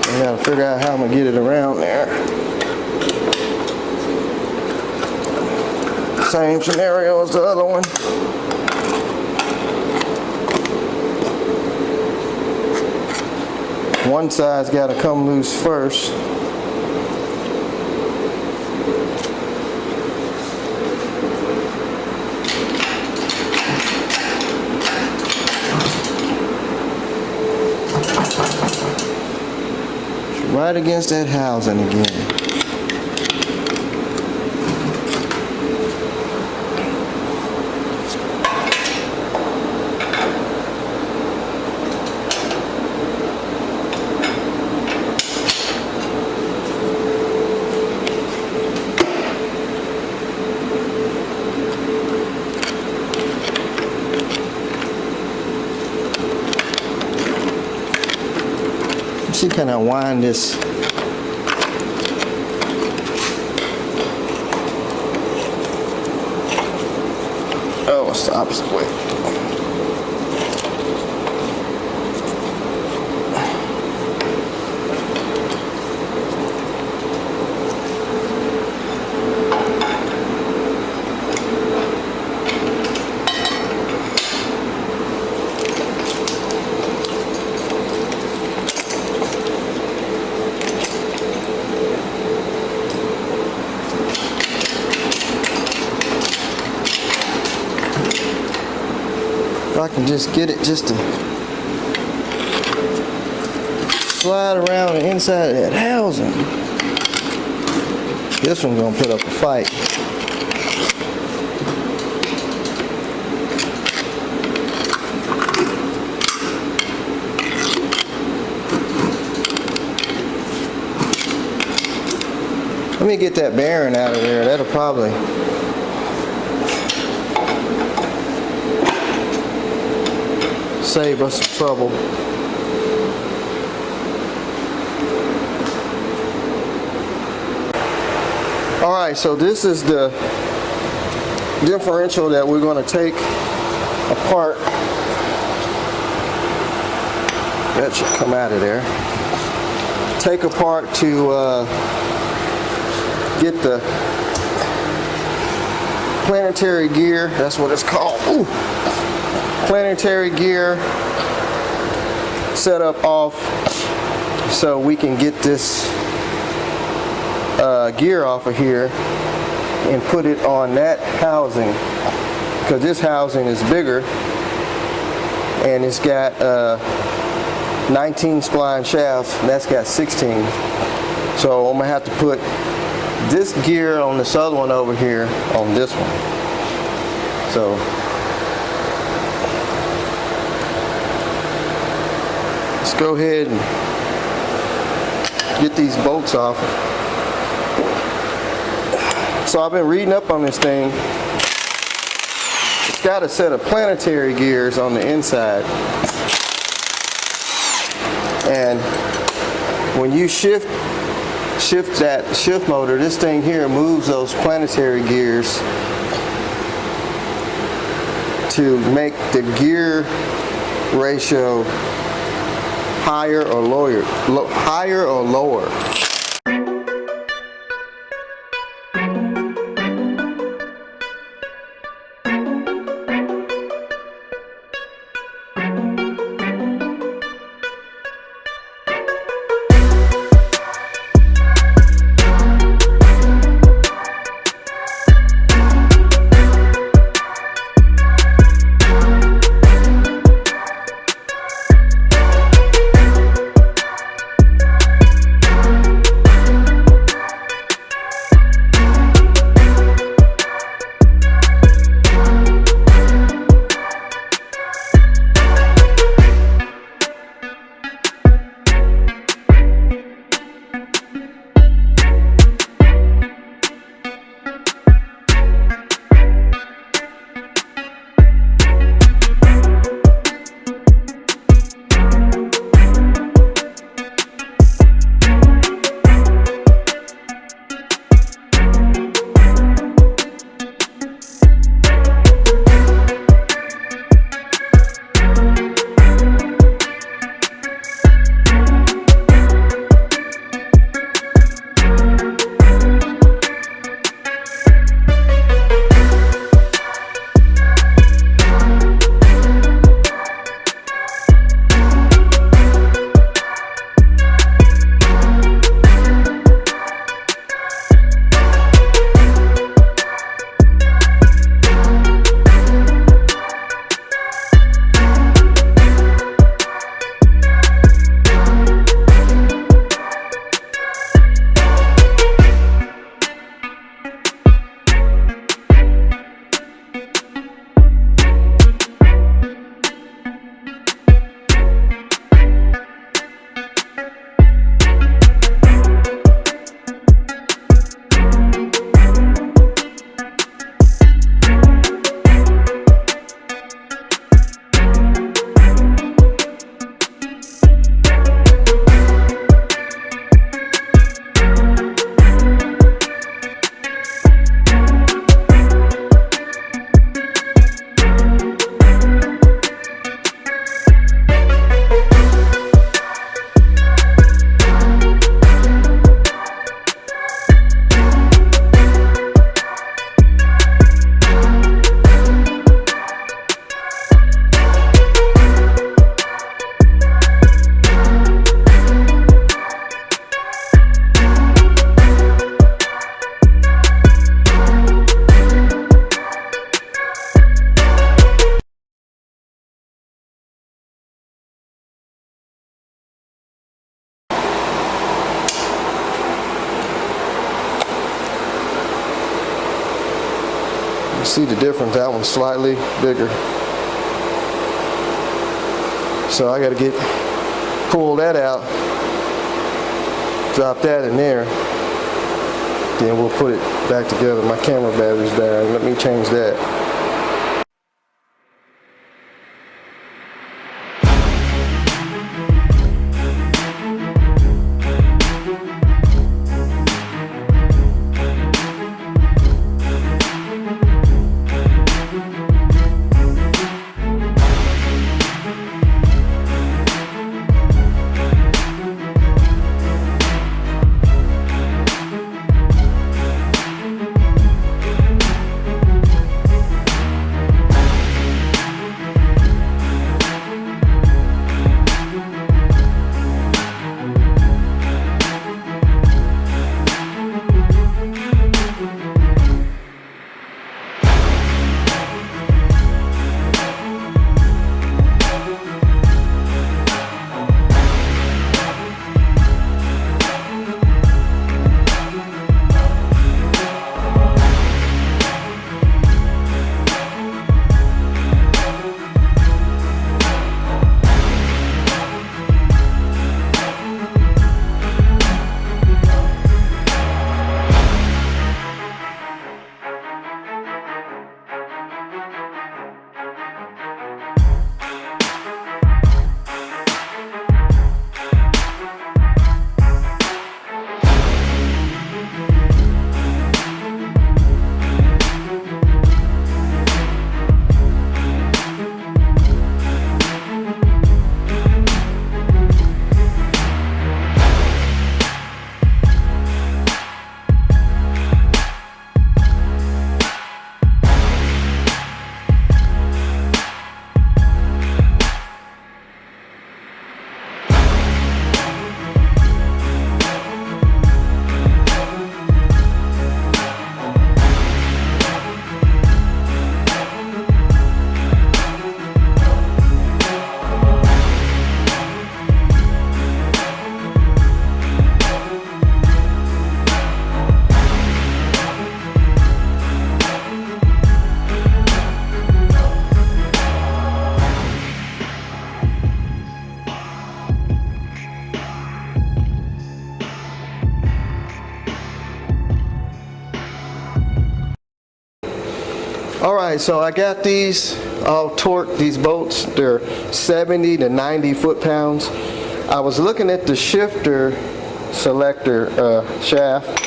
I gotta figure out how I'm gonna get it around there. Same scenario as the other one. One side's gotta come loose first. Right against that housing again. See, kind of wind this. Oh, it's the opposite way. If I can just get it just to slide around the inside of that housing. This one's gonna put up a fight. Let me get that bearing out of there. That'll probably save us some trouble. Alright, so this is the differential that we're going to take apart. That should come out of there. Take apart to get the planetary gear. That's what it's called. Ooh. Planetary gear set up off so we can get this gear off of here and put it on that housing, because this housing is bigger and it's got 19 spline shafts and that's got 16. So I'm gonna have to put this gear on this other one over here on this one. So let's go ahead and get these bolts off. So I've been reading up on this thing. It's got a set of planetary gears on the inside. And when you shift that shift motor, this thing here moves those planetary gears to make the gear ratio higher or lower. You see the difference, that one's slightly bigger. So I gotta pull that out, drop that in there, then we'll put it back together. My camera battery's down, let me change that. Alright, so I got these all torqued, these bolts. They're 70 to 90 foot-pounds. I was looking at the shifter selector shaft,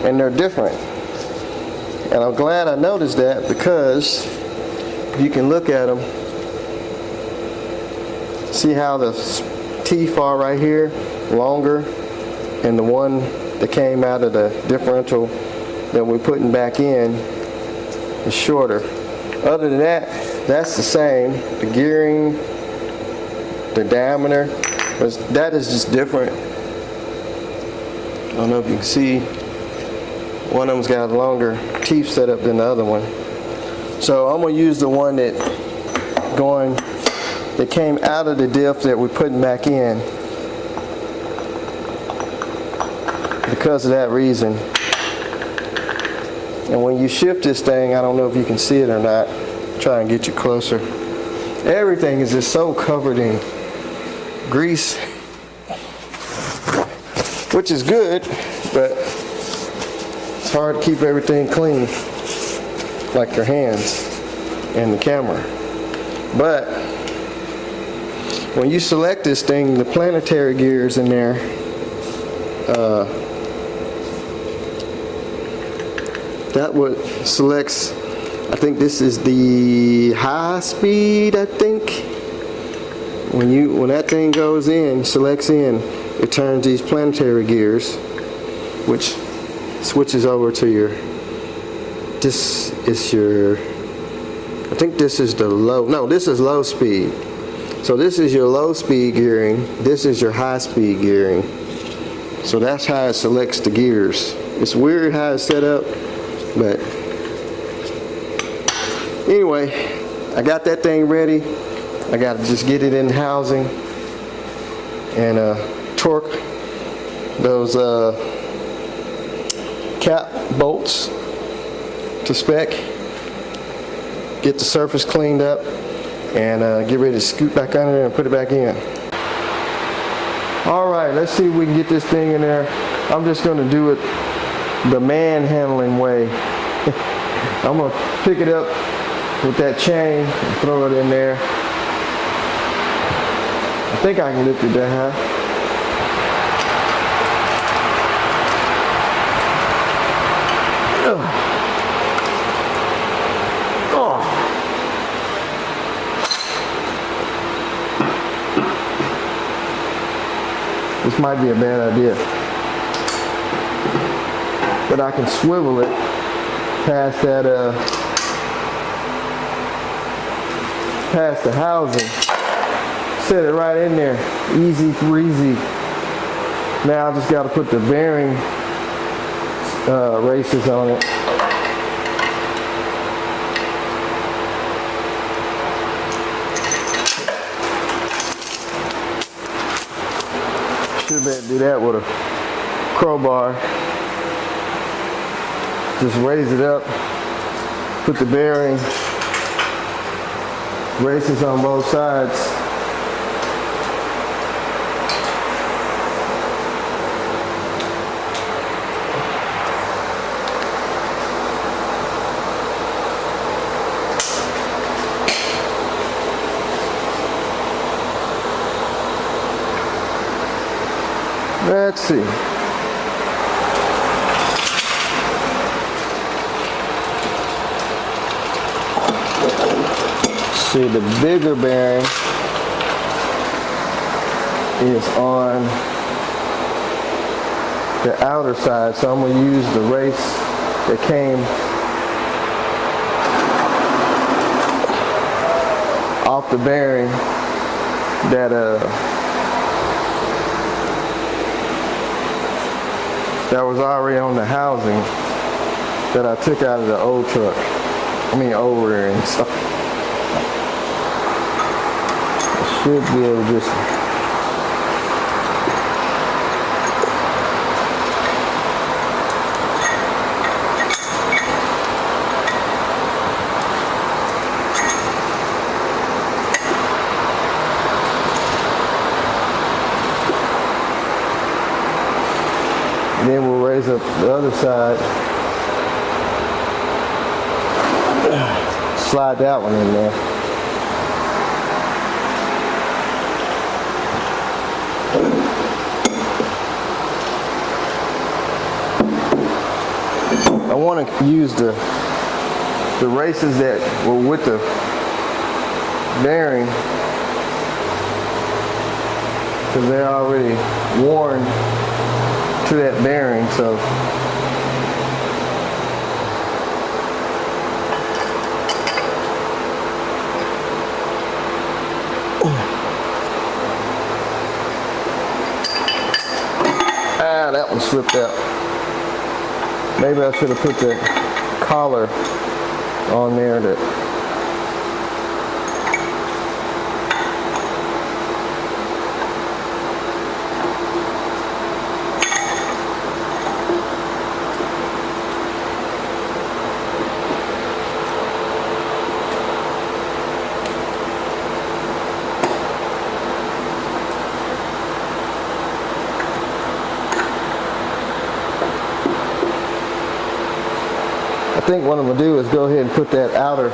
and they're different. And I'm glad I noticed that, because you can look at them. See how the teeth are right here, longer, and the one that came out of the differential that we're putting back in is shorter. Other than that, that's the same. The gearing, the diameter, that is just different. I don't know if you can see, one of them's got a longer teeth setup than the other one. So I'm going to use the one that came out of the diff that we're putting back in, because of that reason. And when you shift this thing, I don't know if you can see it or not, try and get you closer. Everything is just so covered in grease, which is good, but it's hard to keep everything clean, like your hands and the camera. But when you select this thing, the planetary gears in there, that what selects, I think this is the high speed, I think. When that thing goes in, selects in, it turns these planetary gears, which switches over to your, this is your, I think this is the low, no, this is low speed. So this is your low speed gearing, this is your high speed gearing. So that's how it selects the gears. It's weird how it's set up, but anyway, I got that thing ready. I got to just get it in housing and torque those cap bolts to spec, get the surface cleaned up, and get ready to scoot back under there and put it back in. All right, let's see if we can get this thing in there. I'm just going to do it the manhandling way. I'm going to pick it up with that chain and throw it in there. I think I can lift it that high. This might be a bad idea, but I can swivel it past that, past the housing. Set it right in there, easy breezy. Now I just got to put the bearing races on it. Should be able to do that with a crowbar. Just raise it up, put the bearing races on both sides. Let's see. See, the bigger bearing is on the outer side, so I'm going to use the race that came off the bearing that was already on the housing that I took out of the old truck. I mean, old rear end. So I should be able to just then we'll raise up the other side, slide that one in there. I want to use the races that were with the bearing because they're already worn to that bearing, so that one slipped out. Maybe I should have put the collar on there that I think what I'm going to do is go ahead and put that outer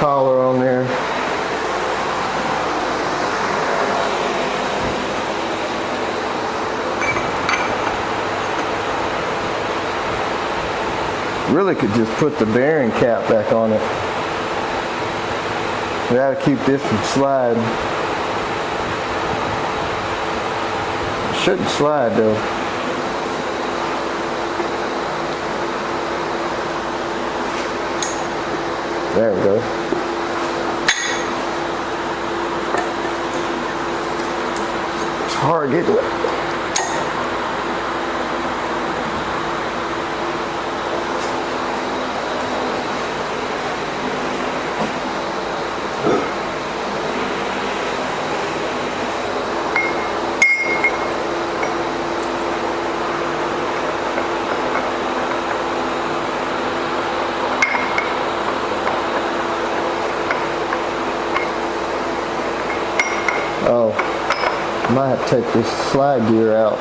collar on there. Really could just put the bearing cap back on it. That'll keep this from sliding. It shouldn't slide though. There we go. It's hard getting it. Might have to take this slide gear out.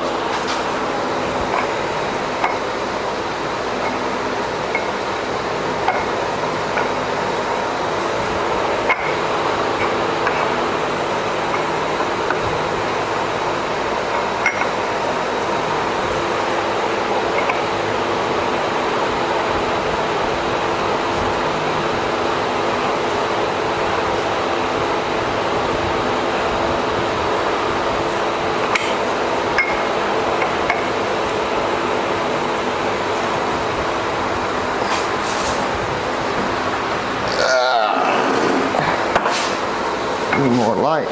More light.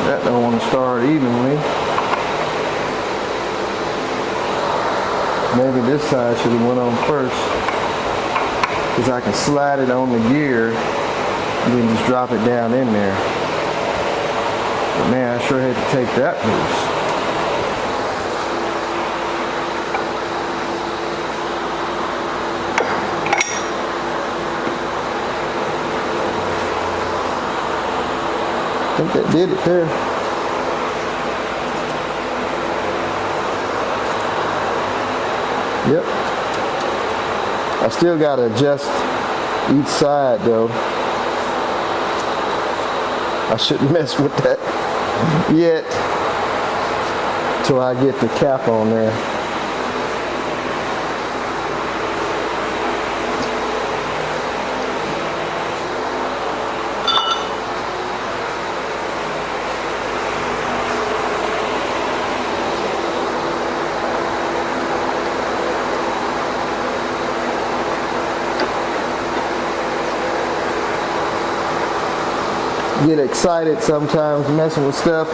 That don't want to start evenly. Maybe this side should have went on first, because I can slide it on the gear and then just drop it down in there. But man, I sure had to take that loose. I think that did it there. Yep. I still got to adjust each side though. I shouldn't mess with that yet till I get the cap on there. Get excited sometimes messing with stuff,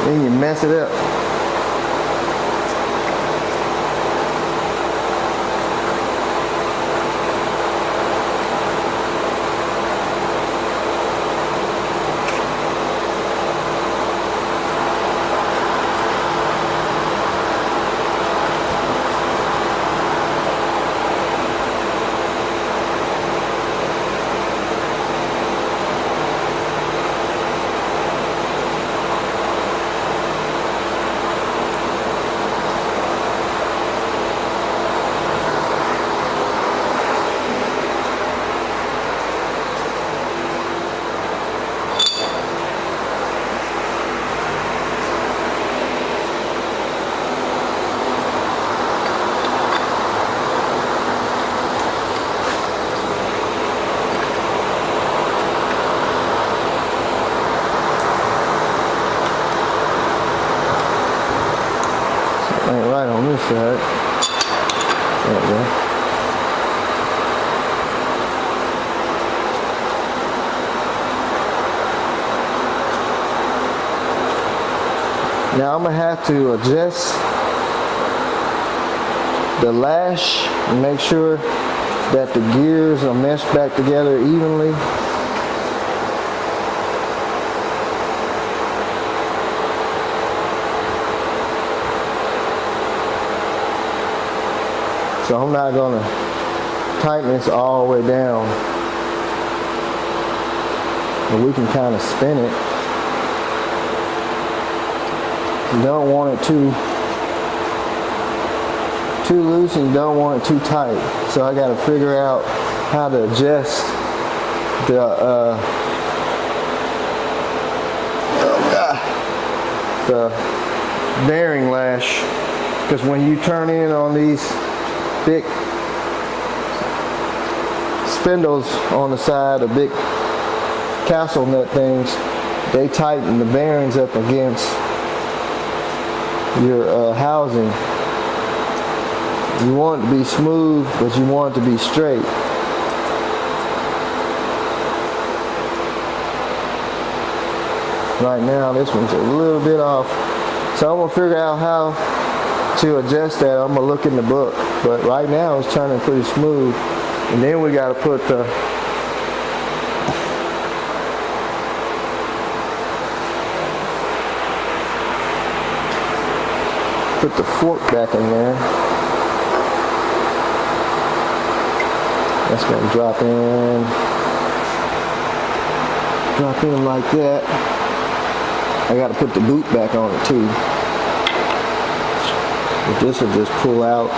then you mess it up. Right on this side. There we go. Now I'm going to have to adjust the lash and make sure that the gears are meshed back together evenly. So I'm not going to tighten this all the way down, but we can kind of spin it. You don't want it too loose and you don't want it too tight. So I got to figure out how to adjust the bearing lash, because when you turn in on these big spindles on the side, the big castle nut things, they tighten the bearings up against your housing. You want it to be smooth, but you want it to be straight. Right now this one's a little bit off, so I'm going to figure out how to adjust that. I'm going to look in the book, but right now it's turning pretty smooth. And then we got to put the put the fork back in there. That's going to drop in like that. I got to put the boot back on it too. But this will just pull out.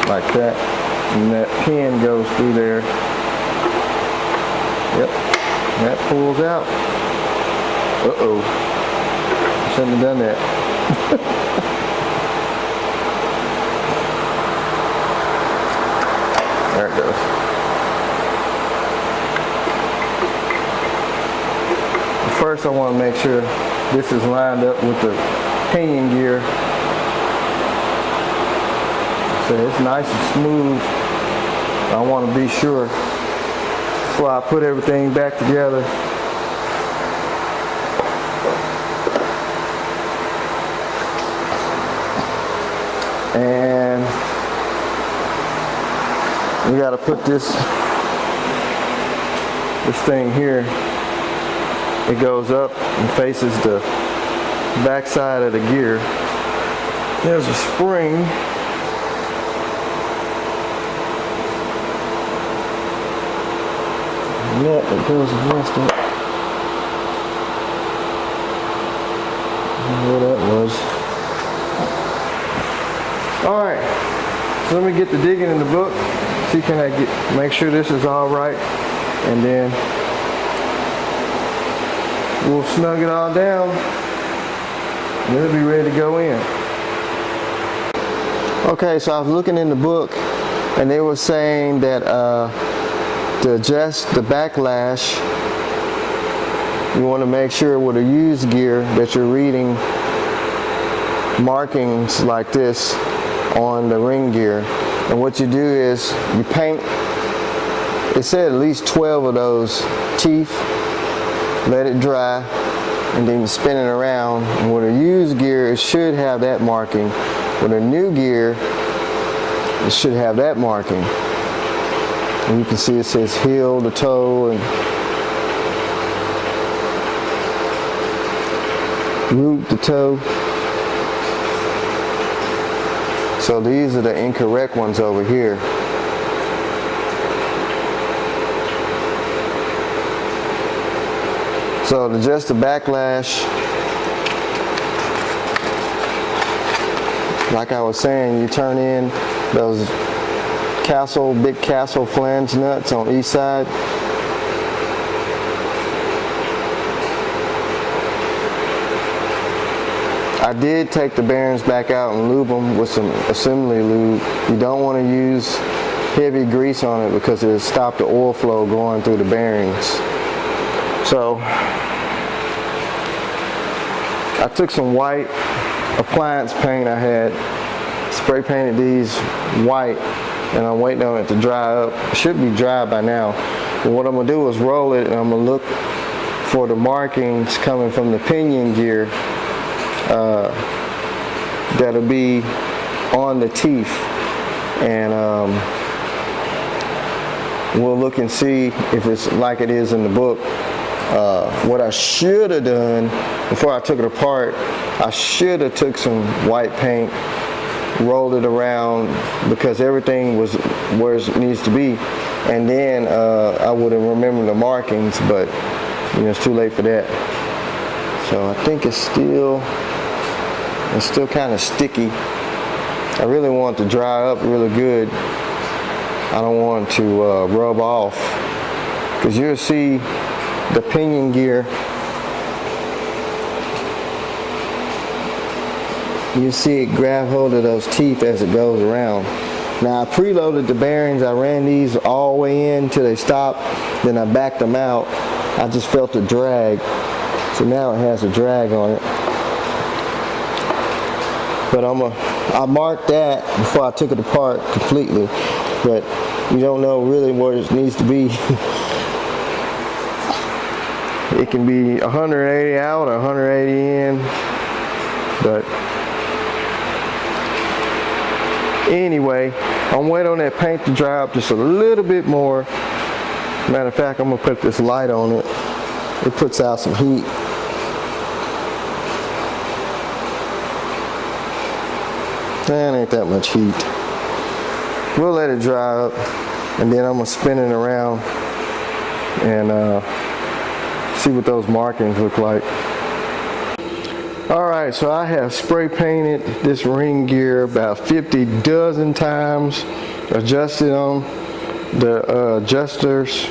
Like that. And that pin goes through there. Yep. That pulls out. Uh-oh. Shouldn't have done that. There it goes. First I want to make sure this is lined up with the pinion gear. So it's nice and smooth. I want to be sure before I put everything back together. And we got to put this thing here. It goes up and faces the back side of the gear. There's a spring. Nut that goes against it. I don't know where that was. Alright, so let me get the digging in the book. See, can I make sure this is all right, and then we'll snug it all down and it'll be ready to go in. Okay, so I was looking in the book and they were saying that to adjust the backlash, you want to make sure with a used gear that you're reading markings like this on the ring gear. And what you do is you paint, it said at least 12 of those teeth, let it dry, and then you spin it around. And with a used gear, it should have that marking. With a new gear, it should have that marking. And you can see it says heel to toe and root to toe. So these are the incorrect ones over here. So to adjust the backlash, like I was saying, you turn in those big Castle flange nuts on each side. I did take the bearings back out and lube them with some assembly lube. You don't want to use heavy grease on it because it'll stop the oil flow going through the bearings. So I took some white appliance paint I had, spray painted these white, and I'm waiting on it to dry up. It should be dry by now. But what I'm going to do is roll it, and I'm going to look for the markings coming from the pinion gear that'll be on the teeth. And we'll look and see if it's like it is in the book. What I should have done before I took it apart, I should have took some white paint, rolled it around because everything was where it needs to be, and then I would have remembered the markings, but you know, it's too late for that. So I think it's still kind of sticky. I really want it to dry up really good. I don't want it to rub off, because you'll see the pinion gear. You see it grab hold of those teeth as it goes around. Now I preloaded the bearings. I ran these all the way in till they stopped. Then I backed them out. I just felt the drag. So now it has a drag on it. But I marked that before I took it apart completely. But you don't know really where it needs to be. It can be 180 out or 180 in. But anyway, I'm waiting on that paint to dry up just a little bit more, Matter of fact, I'm gonna put this light on it. It puts out some heat. That ain't that much heat. We'll let it dry up, and then I'm gonna spin it around and see what those markings look like. Alright, so I have spray painted this ring gear about 50 dozen times, adjusted on the adjusters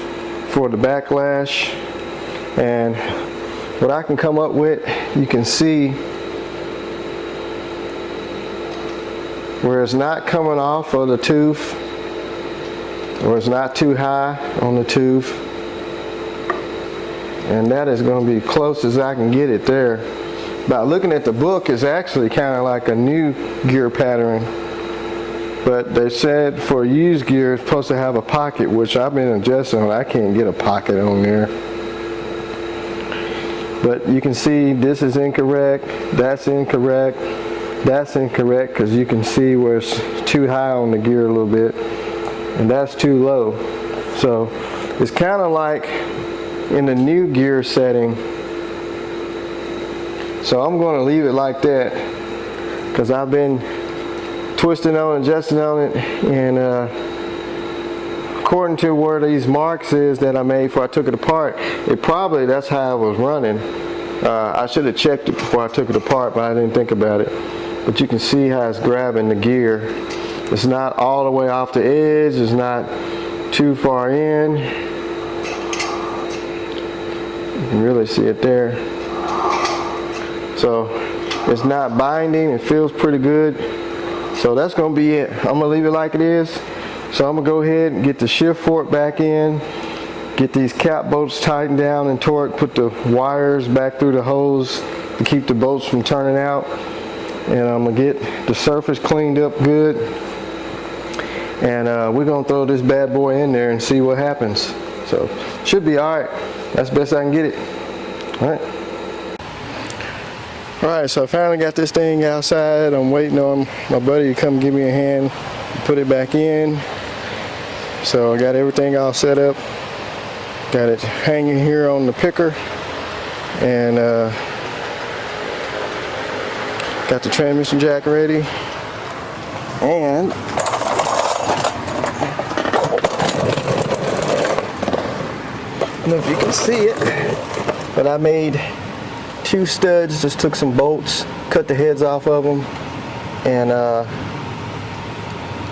for the backlash, and what I can come up with, you can see where it's not coming off of the tooth, or it's not too high on the tooth, and that is going to be close as I can get it there. By looking at the book, it's actually kind of like a new gear pattern, but they said for used gear it's supposed to have a pocket, which I've been adjusting on. I can't get a pocket on there, but you can see this is incorrect, that's incorrect, that's incorrect, because you can see where it's too high on the gear a little bit, and that's too low. So it's kind of like in the new gear setting. So I'm going to leave it like that, because I've been twisting on and adjusting on it, and according to where these marks is that I made before I took it apart, that's how it was running. I should have checked it before I took it apart, but I didn't think about it. But you can see how it's grabbing the gear. It's not all the way off the edge, it's not too far in. You can really see it there. So it's not binding, it feels pretty good. So that's going to be it. I'm going to leave it like it is. So I'm going to go ahead and get the shift fork back in, get these cap bolts tightened down and torqued, put the wires back through the hose to keep the bolts from turning out. And I'm going to get the surface cleaned up good. And we're going to throw this bad boy in there and see what happens. So should be alright. That's the best I can get it. Alright. Alright, so I finally got this thing outside. I'm waiting on my buddy to come give me a hand, put it back in. So I got everything all set up. Got it hanging here on the picker, and got the transmission jack ready. And I don't know if you can see it, but I made 2 studs, just took some bolts, cut the heads off of them, and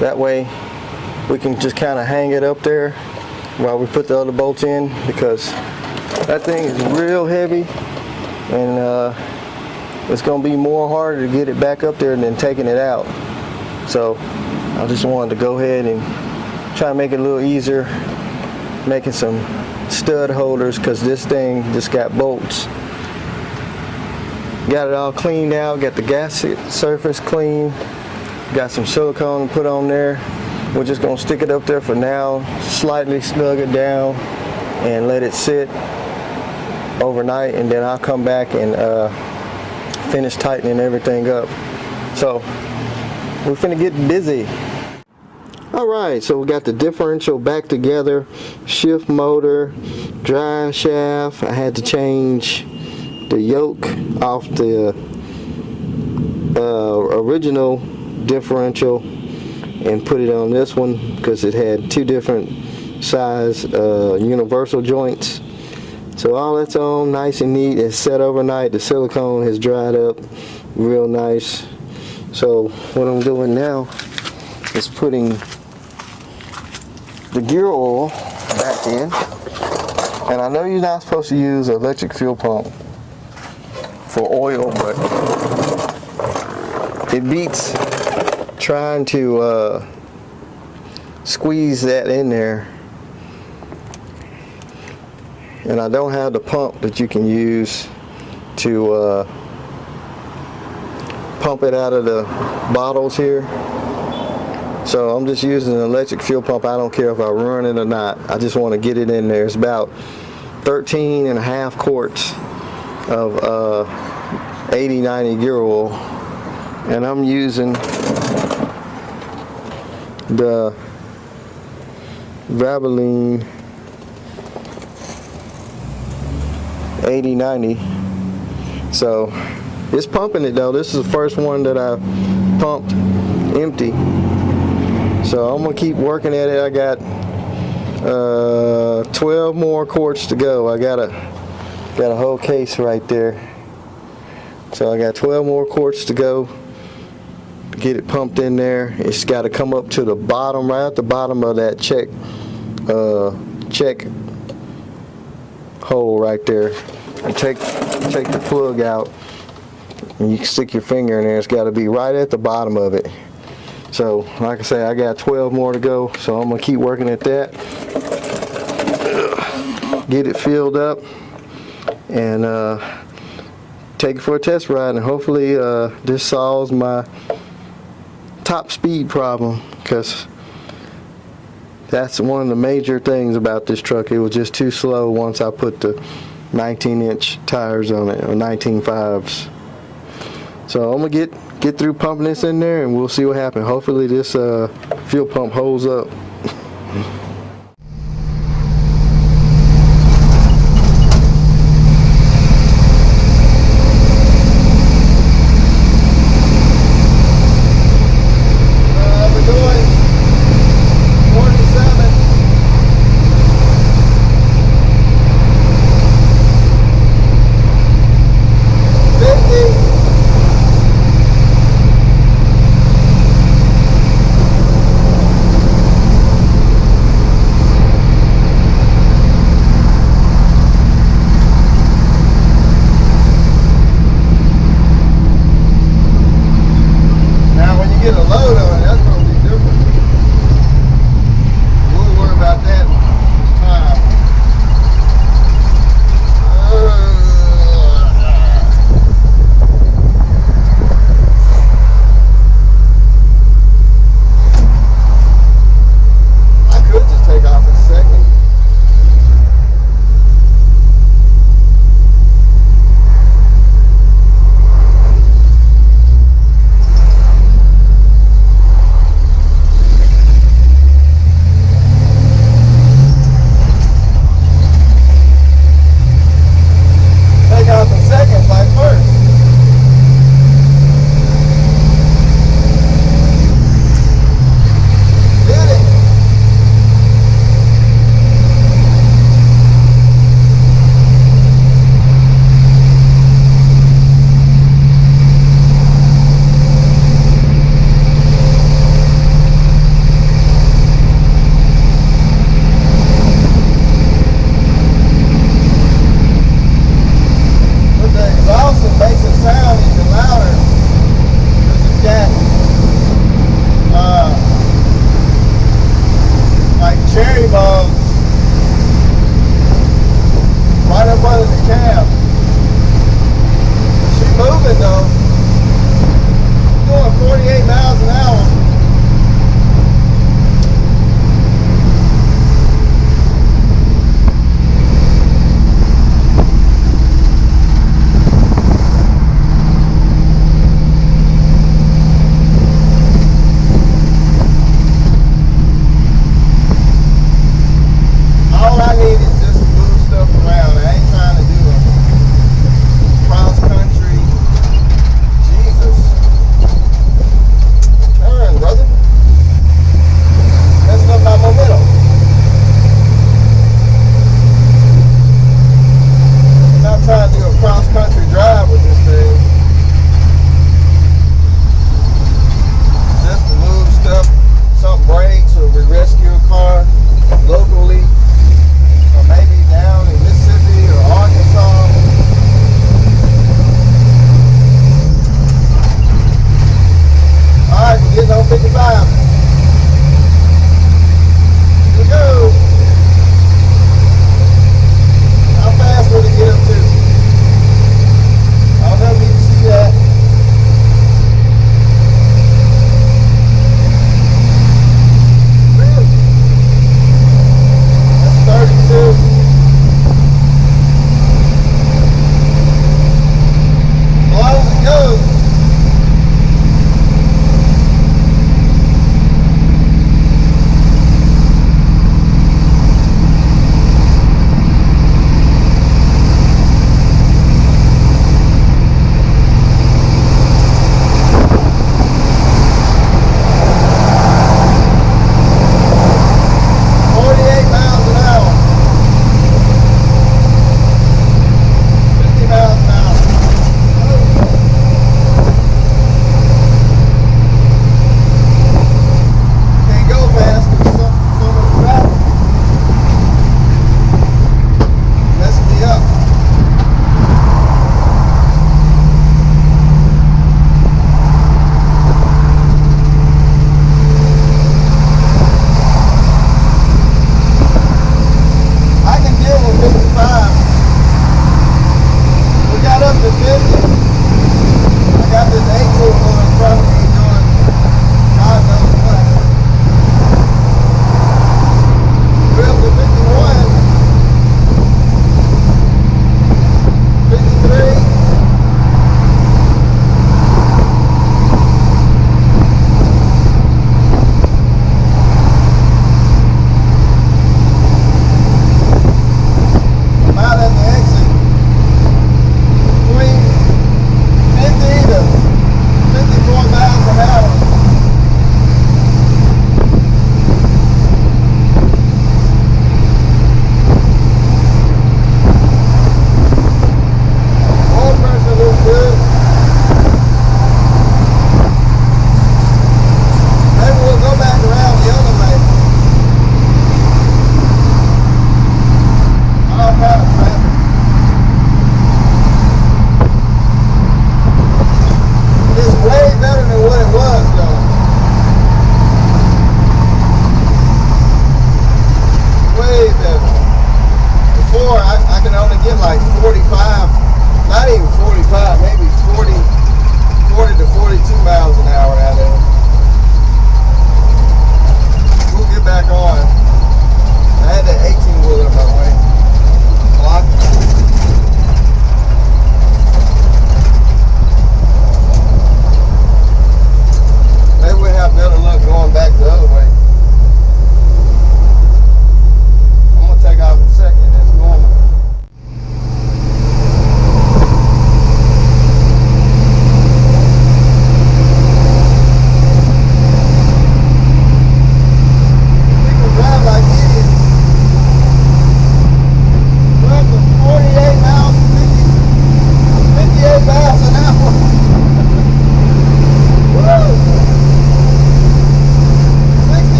that way we can just kind of hang it up there while we put the other bolts in, because that thing is real heavy, and it's going to be more harder to get it back up there than taking it out. So I just wanted to go ahead and try to make it a little easier, making some stud holders, because this thing just got bolts. Got it all cleaned out, got the gasket surface clean, got some silicone to put on there. We're just going to stick it up there for now, slightly snug it down and let it sit overnight, and then I'll come back and finish tightening everything up. So we're finna get busy. Alright, so we got the differential back together, shift motor, drive shaft. I had to change the yoke off the original differential and put it on this one, because it had 2 different size universal joints. So all that's on, nice and neat. It's set overnight. The silicone has dried up real nice. So what I'm doing now is putting the gear oil back in. And I know you're not supposed to use an electric fuel pump for oil, but it beats trying to squeeze that in there. And I don't have the pump that you can use to pump it out of the bottles here. So I'm just using an electric fuel pump. I don't care if I run it or not. I just want to get it in there. It's about 13.5 quarts of 80-90 gear oil. And I'm using the Valvoline 80, 90. So it's pumping it though. This is the first one that I pumped empty. So I'm gonna keep working at it. I got 12 more quarts to go. I got a whole case right there. So I got 12 more quarts to go. Get it pumped in there. It's got to come up to the bottom, right at the bottom of that check hole right there. And take the plug out, and you can stick your finger in there. It's got to be right at the bottom of it. So like I say, I got 12 more to go, so I'm gonna keep working at that, get it filled up, and take it for a test ride, and hopefully this solves my top speed problem, because that's one of the major things about this truck. It was just too slow once I put the 19-inch tires on it, or 19.5s. So I'm gonna get through pumping this in there, and we'll see what happens. Hopefully this fuel pump holds up.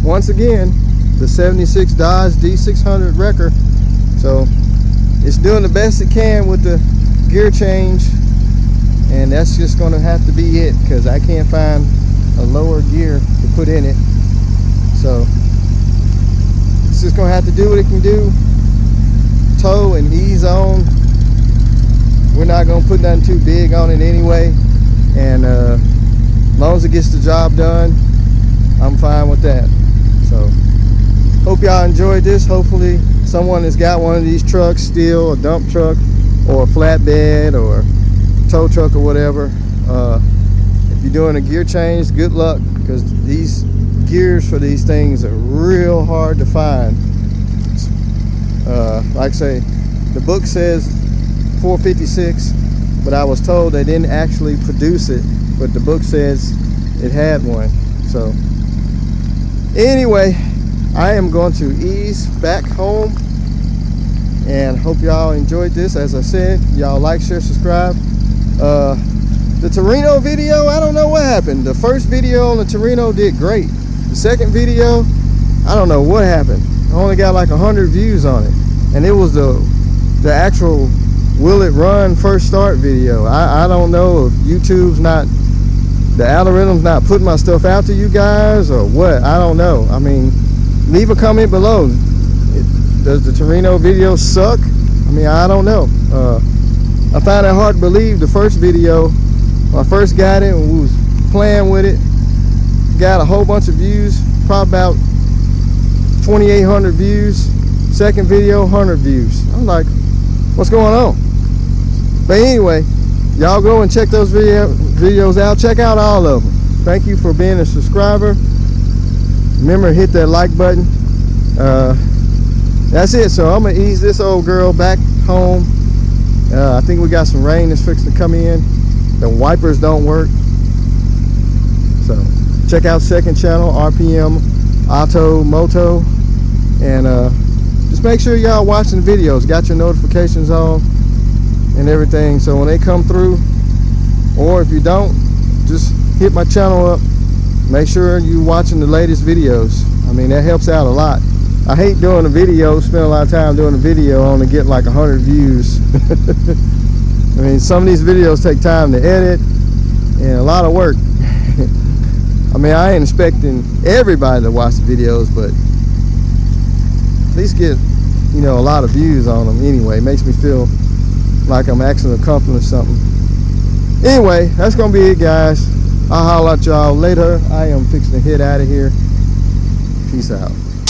once again, the 76 Dodge D600 wrecker. So it's doing the best it can with the gear change, and that's just going to have to be it, because I can't find a lower gear to put in it. So it's just going to have to do what it can do, tow and ease on. We're not going to put nothing too big on it anyway, and as long as it gets the job done, I'm fine with that. So hope y'all enjoyed this. Hopefully someone has got one of these trucks still, a dump truck or a flatbed or tow truck or whatever. If you're doing a gear change, good luck, because these gears for these things are real hard to find. Like I say, the book says 456, but I was told they didn't actually produce it, but the book says it had one. So anyway, I am going to ease back home, and hope y'all enjoyed this. As I said, y'all like, share, subscribe. The Torino video, I don't know what happened. The first video on the Torino did great. The second video, I don't know what happened. I only got like 100 views on it, and it was the actual will it run first start video. I don't know if YouTube's not, the algorithm's not putting my stuff out to you guys or what. I don't know. I mean, leave a comment below. Does the Torino video suck? I mean, I don't know. I found it hard to believe the first video, when I first got it and we was playing with it, got a whole bunch of views, probably about 2,800 views. Second video, 100 views. I'm like, what's going on? But anyway, y'all go and check those videos out. Check out all of them. Thank you for being a subscriber. Remember, hit that like button. That's it. So I'm gonna ease this old girl back home. I think we got some rain that's fixing to come in. The wipers don't work. So check out second channel, RPM Auto Moto, and just make sure y'all watching the videos, got your notifications on and everything, so when they come through, or if you don't, just hit my channel up, make sure you watching the latest videos. I mean, that helps out a lot. I hate doing a video, spend a lot of time doing a video only get like 100 views. I mean, some of these videos take time to edit and a lot of work. I mean, I ain't expecting everybody to watch the videos, but at least get, you know, a lot of views on them anyway. It makes me feel like I'm actually accomplishing something. Anyway, that's gonna be it, guys. I'll holler at y'all later. I am fixing to head out of here. Peace out.